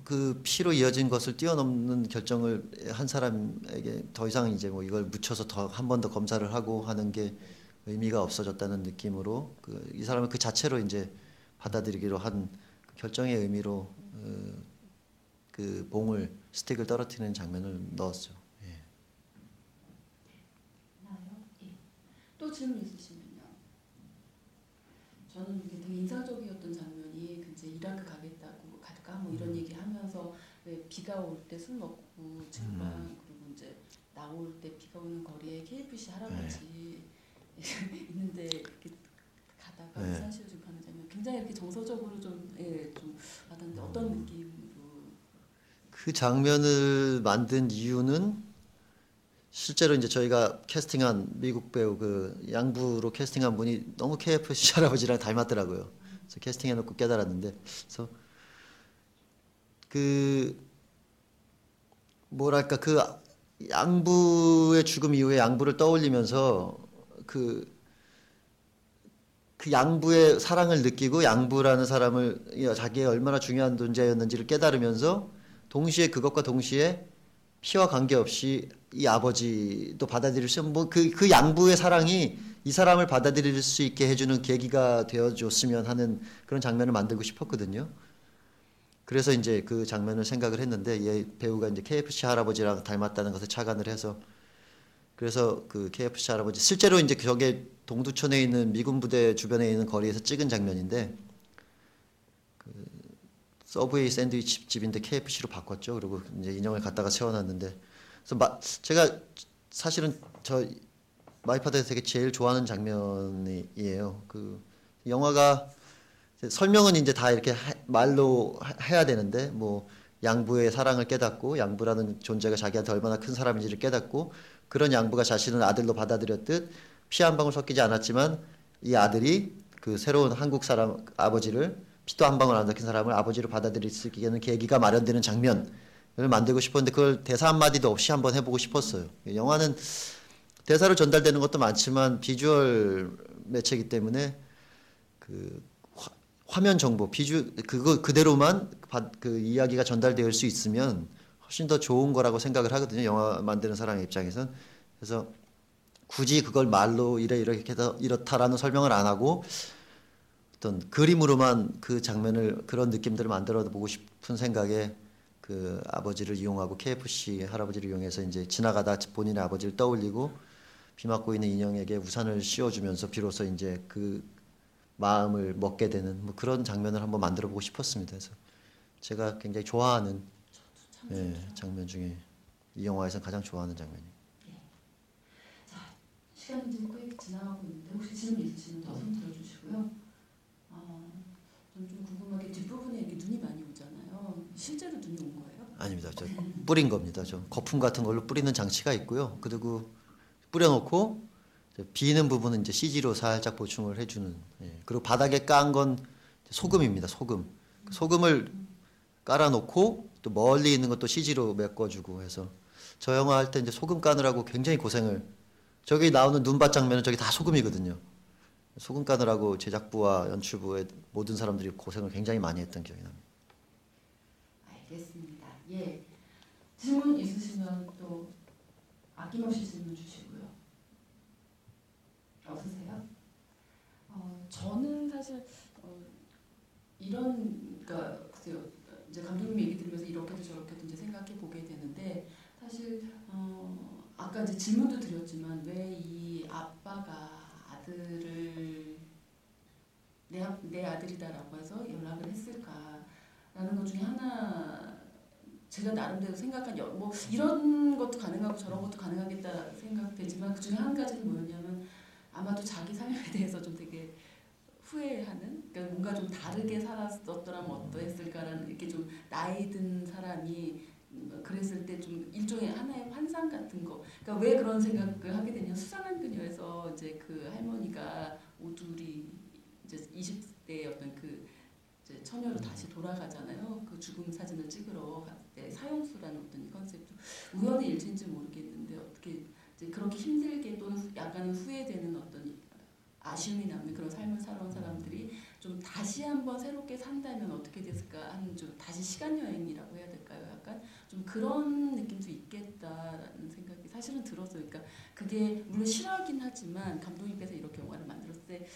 그 피로 이어진 것을 뛰어넘는 결정을 한 사람에게 더 이상 이제 뭐 이걸 묻혀서 한 번 더 검사를 하고 하는 게 의미가 없어졌다는 느낌으로 이 사람은 그 자체로 이제 받아들이기로 한 결정의 의미로 그 봉을 스틱을 떨어뜨리는 장면을 넣었죠. 예. 나요? 예. 또 질문 있으시면요. 저는 이게 되게 인상적이었던 장면이 그 이제 이라크 가겠다고 갈까 뭐 이런 얘기하면서 왜 비가 올 때 술 먹고 증방 그리고 이제 나올 때 비가 오는 거리에 KFC 할아버지 있는데 이렇게 가다가 네. 우산시로 좀 가는 장면 굉장히 이렇게 정서적으로 좀 와닿는데 어떤 느낌으로 그 장면을 만든 이유는 실제로 이제 저희가 캐스팅한 미국 배우 그 양부로 캐스팅한 분이 너무 KFC 할아버지랑 닮았더라고요. 그래서 캐스팅해놓고 깨달았는데, 그래서 그 뭐랄까 그 양부의 죽음 이후에 양부를 떠올리면서 그 양부의 사랑을 느끼고 양부라는 사람을 자기의 얼마나 중요한 존재였는지를 깨달으면서 동시에 그것과 동시에 피와 관계없이 이 아버지도 받아들일 수 뭐 그 양부의 사랑이 이 사람을 받아들일 수 있게 해주는 계기가 되어줬으면 하는 그런 장면을 만들고 싶었거든요. 그래서 이제 그 장면을 생각을 했는데 얘 배우가 이제 KFC 할아버지랑 닮았다는 것을 착안을 해서 그래서 그 KFC 할아버지 실제로 이제 저게 동두천에 있는 미군 부대 주변에 있는 거리에서 찍은 장면인데 그 서브웨이 샌드위치 집인데 KFC로 바꿨죠. 그리고 이제 인형을 갖다가 세워놨는데 그래서 제가 사실은 저 마이파드에서 되게 제일 좋아하는 장면이에요. 그 영화가 설명은 이제 다 이렇게 말로 해야 되는데 뭐 양부의 사랑을 깨닫고 양부라는 존재가 자기한테 얼마나 큰 사람인지를 깨닫고 그런 양부가 자신을 아들로 받아들였듯 피 한 방울 섞이지 않았지만 이 아들이 그 새로운 한국 사람 아버지를 피도 한 방울 안 섞인 사람을 아버지로 받아들일 수 있게 하는 계기가 마련되는 장면을 만들고 싶었는데 그걸 대사 한마디도 없이 한번 해보고 싶었어요. 영화는 대사로 전달되는 것도 많지만 비주얼 매체이기 때문에 그 화면 정보, 그거 그대로만 그 이야기가 전달될 수 있으면 훨씬 더 좋은 거라고 생각을 하거든요. 영화 만드는 사람의 입장에선. 그래서 굳이 그걸 말로 이렇게 해서 이렇다라는 설명을 안 하고 어떤 그림으로만 그 장면을 그런 느낌들을 만들어 보고 싶은 생각에 그 아버지를 이용하고 KFC 할아버지를 이용해서 이제 지나가다 본인의 아버지를 떠올리고 비 맞고 있는 인형에게 우산을 씌워주면서 비로소 이제 그 마음을 먹게 되는 뭐 그런 장면을 한번 만들어 보고 싶었습니다. 그래서 제가 굉장히 좋아하는 장면 중에 이 영화에서 가장 좋아하는 장면이에요. 자, 시간이 지금 꽤 지나가고 있는데 혹시 질문 있으시면 더 손 들어주시고요. 저는 좀 궁금한 게 뒷부분에 이렇게 눈이 많이 오잖아요. 실제로 눈이 온 거예요? 아닙니다. 저 뿌린 겁니다. 좀 거품 같은 걸로 뿌리는 장치가 있고요. 그리고 뿌려놓고 비는 부분은 이제 CG로 살짝 보충을 해주는. 그리고 바닥에 깐 건 소금입니다. 소금을 깔아놓고 또 멀리 있는 것도 CG로 메꿔주고 해서 저 영화 할 때 이제 소금 까느라고 굉장히 고생을. 저기 나오는 눈밭 장면은 저기 다 소금이거든요. 소금 까느라고 제작부와 연출부의 모든 사람들이 고생을 굉장히 많이 했던 기억이 납니다. 알겠습니다. 예. 질문 있으시면 또 아낌없이 질문 주시고요. 없으세요? 저는 사실 그러니까 글쎄요. 이제 감독님 얘기 들으면서 이렇게도 저렇게도 이제 생각해 보게 되는데 사실 아까 이제 질문도 드렸지만 왜 이 아빠가 아들을 내 아들이다라고 해서 연락을 했을까라는 것 중에 하나 제가 나름대로 생각한 뭐 이런 것도 가능하고 저런 것도 가능하겠다 생각되지만 그 중에 한 가지는 뭐였냐면 아마도 자기 삶에 대해서 좀 되게 후회하는 그러니까 뭔가 좀 다르게 살았었더라면 어떠했을까라는 이렇게 좀 나이 든 사람이 그랬을 때 좀 일종의 하나의 환상 같은 거. 그러니까 왜 그런 생각을 하게 되냐 수상한 그녀에서 이제 그 할머니가 오두리 이제 20대의 어떤 그 이제 처녀로 다시 돌아가잖아요. 그 죽음 사진을 찍으러 갈 때 사형수라는 어떤 이 컨셉도 우연의 일치인지 모르겠는데 어떻게 이제 그렇게 힘들게 또는 약간은 후회되는 어떤 아쉬움이 남는 그런 삶을 살아온 사람들이 좀 다시 한번 새롭게 산다면 어떻게 됐을까 하는 좀 다시 시간 여행이라고 해야 될까요? 약간 좀 그런 느낌도 있겠다라는 생각이 사실은 들었어요. 그러니까 그게 물론 실화긴 하지만 감독님께서 이렇게 영화를 만들었을 때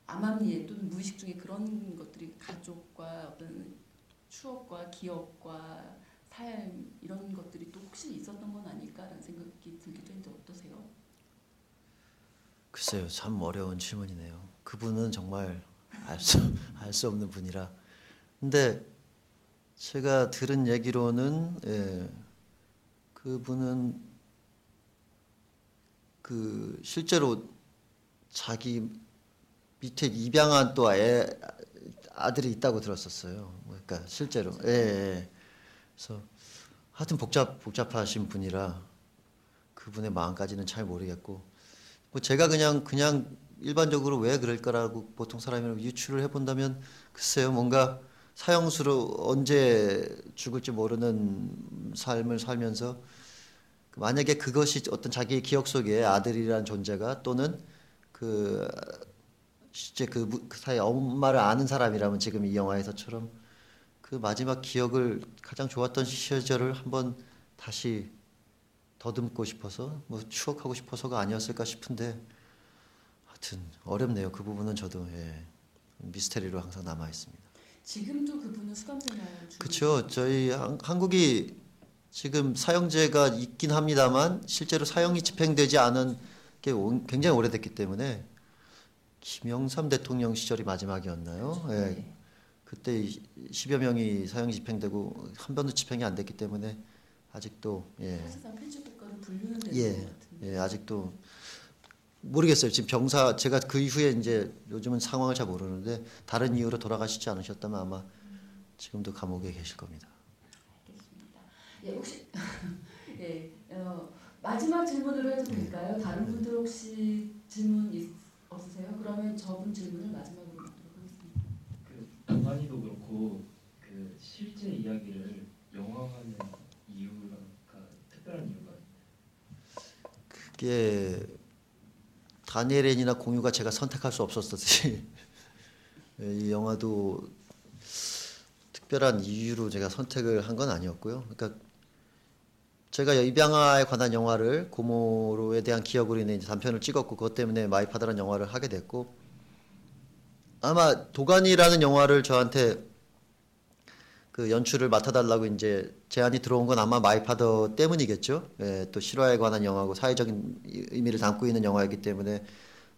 암암리에 또는 무의식 중에 그런 것들이 가족과 어떤 추억과 기억과 삶 이런 것들이 또 혹시 있었던 건 아닐까라는 생각이 들기도 했는데 어떠세요? 글쎄요, 참 어려운 질문이네요. 그분은 정말 알 수 없는 분이라. 근데 제가 들은 얘기로는 그분은 그 실제로 자기 밑에 입양한 또 아들이 있다고 들었었어요. 그러니까 실제로. 그래서 하여튼 복잡하신 분이라 그분의 마음까지는 잘 모르겠고 뭐 제가 그냥 일반적으로 왜 그럴 거라고 보통 사람이 유추를 해본다면 글쎄요 뭔가 사형수로 언제 죽을지 모르는 삶을 살면서 만약에 그것이 어떤 자기의 기억 속에 아들이라는 존재가 또는 그 실제 그 사이 엄마를 아는 사람이라면 지금 이 영화에서처럼 그 마지막 기억을 가장 좋았던 시절을 한번 다시 더듬고 싶어서 뭐 추억하고 싶어서가 아니었을까 싶은데 하여튼 어렵네요. 그 부분은 저도 미스테리로 항상 남아 있습니다. 지금도 그분은 수감 생활 중. 그렇죠. 저희 한국이 지금 사형제가 있긴 합니다만 실제로 사형이 집행되지 않은 게 굉장히 오래됐기 때문에 김영삼 대통령 시절이 마지막이었나요? 예. 네. 그때 10여 명이 사형 집행되고 한 번도 집행이 안 됐기 때문에 아직도 사실상 폐지국가로 분류는 되는 예, 것 같은데. 예, 아직도 모르겠어요. 지금 병사 제가 그 이후에 이제 요즘은 상황을 잘 모르는데 다른 이유로 돌아가시지 않으셨다면 아마 지금도 감옥에 계실 겁니다. 알겠습니다. 예, 혹시 마지막 질문으로 해도 될까요? 다른 분들 혹시 질문 없으세요? 그러면 저분 질문을 마지막으로 하도록 하겠습니다. 그 도가니도 그렇고 그 실제 이야기를 영화화하는 이유가 특별한 이유가 그게 다니엘엔이나 공유가 제가 선택할 수 없었듯이 이 영화도 특별한 이유로 제가 선택을 한 건 아니었고요. 그러니까 제가 입양아에 관한 영화를 고모로에 대한 기억으로 인해 이제 단편을 찍었고 그것 때문에 마이파더라는 영화를 하게 됐고 아마 도가니라는 영화를 저한테 그 연출을 맡아달라고 이제 제안이 들어온 건 아마 마이파더 때문이겠죠. 예, 또 실화에 관한 영화고 사회적인 의미를 담고 있는 영화이기 때문에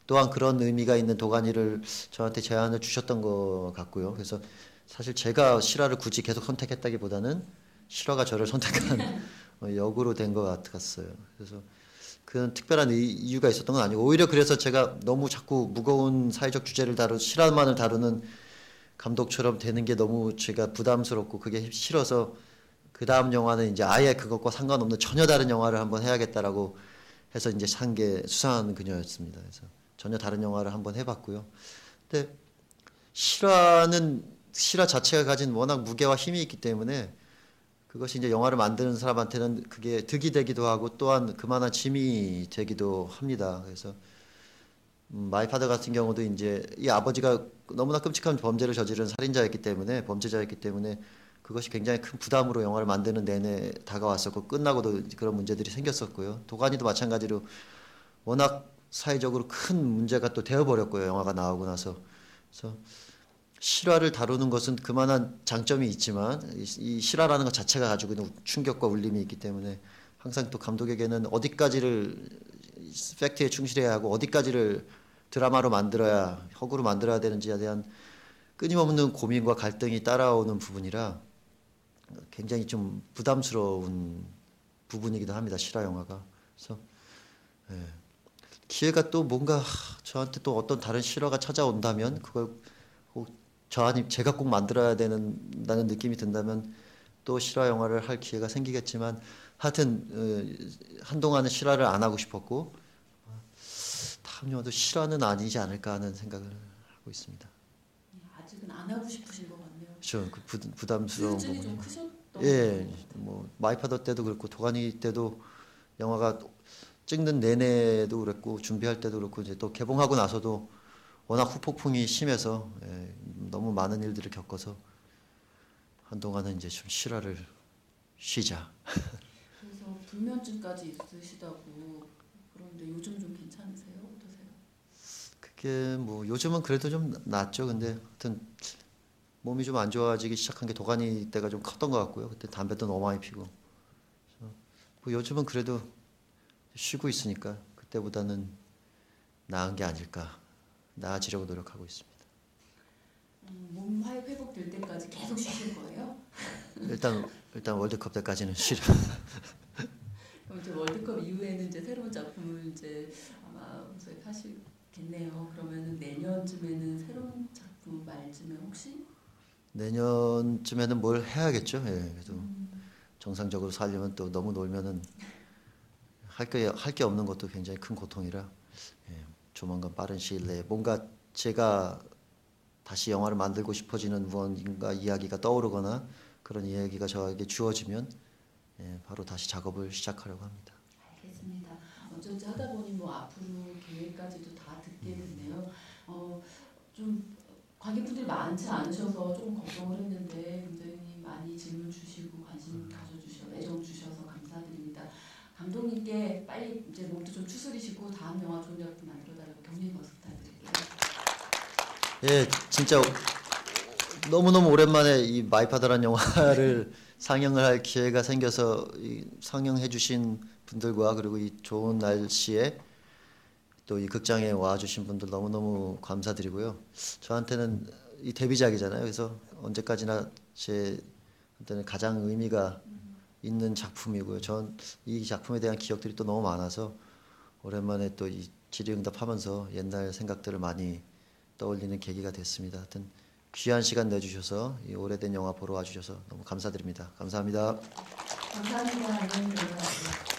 또한 그런 의미가 있는 도가니를 저한테 제안을 주셨던 것 같고요. 그래서 사실 제가 실화를 굳이 계속 선택했다기보다는 실화가 저를 선택한 역으로 된 것 같았어요. 그래서 그런 특별한 이유가 있었던 건 아니고 오히려 그래서 제가 너무 자꾸 무거운 사회적 주제를 실화만을 다루는 감독처럼 되는 게 너무 제가 부담스럽고 그게 싫어서 그 다음 영화는 이제 아예 그것과 상관없는 전혀 다른 영화를 한번 해야겠다라고 해서 이제 산 게 수상한 그녀였습니다. 그래서 전혀 다른 영화를 한번 해봤고요. 근데 실화 자체가 가진 워낙 무게와 힘이 있기 때문에 그것이 이제 영화를 만드는 사람한테는 그게 득이 되기도 하고 또한 그만한 짐이 되기도 합니다. 그래서 마이파더 같은 경우도 이제 이 아버지가 너무나 끔찍한 범죄를 저지른 살인자였기 때문에 범죄자였기 때문에 그것이 굉장히 큰 부담으로 영화를 만드는 내내 다가왔었고 끝나고도 그런 문제들이 생겼었고요. 도가니도 마찬가지로 워낙 사회적으로 큰 문제가 또 되어버렸고요. 영화가 나오고 나서. 그래서 실화를 다루는 것은 그만한 장점이 있지만 이 실화라는 것 자체가 가지고 있는 충격과 울림이 있기 때문에 항상 또 감독에게는 어디까지를 팩트에 충실해야 하고 어디까지를 드라마로 만들어야 허구로 만들어야 되는지에 대한 끊임없는 고민과 갈등이 따라오는 부분이라 굉장히 좀 부담스러운 부분이기도 합니다. 실화 영화가. 그래서 기회가 또 뭔가 저한테 또 어떤 다른 실화가 찾아온다면 그걸 꼭 제가 꼭 만들어야 된다는 느낌이 든다면 또 실화 영화를 할 기회가 생기겠지만 하여튼 한동안은 실화를 안 하고 싶었고 다음 영화도 실화는 아니지 않을까 하는 생각을 하고 있습니다. 아직은 안 하고 싶으신 것 같네요. 그렇죠. 그 부담스러운 후유증이 좀 부분이. 크셨던 예, 것 같아요. 뭐 마이파더 때도 그렇고 도가니 때도 영화가 찍는 내내도 그랬고 준비할 때도 그렇고 이제 또 개봉하고 나서도 워낙 후폭풍이 심해서 너무 많은 일들을 겪어서 한동안은 이제 좀 실화를 쉬자. 그래서 불면증까지 있으시다고 그런데 요즘 좀 괜찮으세요? 어떠세요? 그게 뭐 요즘은 그래도 좀 낫죠. 근데 하여튼 몸이 좀 안 좋아지기 시작한 게 도가니 때가 좀 컸던 것 같고요. 그때 담배도 너무 많이 피고. 그래서 뭐 요즘은 그래도 쉬고 있으니까 그때보다는 나은 게 아닐까. 나아지려고 노력하고 있습니다. 몸 회복될 때까지 계속 쉬실 거예요? 일단 월드컵 때까지는 쉬려. 그럼 이제 월드컵 이후에는 이제 새로운 작품을 이제 아마 모색하시겠네요. 그러면은 내년쯤에는 새로운 작품 말쯤에 혹시? 내년쯤에는 뭘 해야겠죠. 예, 그래도 정상적으로 살려면 또 너무 놀면은 할 게 없는 것도 굉장히 큰 고통이라 조만간 빠른 시일 내에 뭔가 제가 다시 영화를 만들고 싶어지는 무언가 이야기가 떠오르거나 그런 이야기가 저에게 주어지면 바로 다시 작업을 시작하려고 합니다. 알겠습니다. 어쩐지 하다 보니 뭐 앞으로 계획까지도 다 듣게 됐네요. 좀 관객분들이 많지 않으셔서 조금 걱정을 했는데 굉장히 많이 질문 주시고 관심 가져주셔서 애정 주셔서 감사드립니다. 감독님께 빨리 이제 몸도 좀 추스리시고 다음 영화 좋은 작품 만들어달라고 격려의 박수 부탁드릴게요. 예, 진짜 너무너무 오랜만에 이 마이파더라는 영화를 상영을 할 기회가 생겨서 상영해 주신 분들과 그리고 이 좋은 날씨에 또 이 극장에 와주신 분들 너무너무 감사드리고요. 저한테는 이 데뷔작이잖아요. 그래서 언제까지나 제한테는 가장 의미가 있는 작품이고요. 전 이 작품에 대한 기억들이 또 너무 많아서 오랜만에 또 이 질의응답하면서 옛날 생각들을 많이 떠올리는 계기가 됐습니다. 하여튼 귀한 시간 내주셔서 이 오래된 영화 보러 와주셔서 너무 감사드립니다. 감사합니다. 감사합니다. 안녕히 계세요.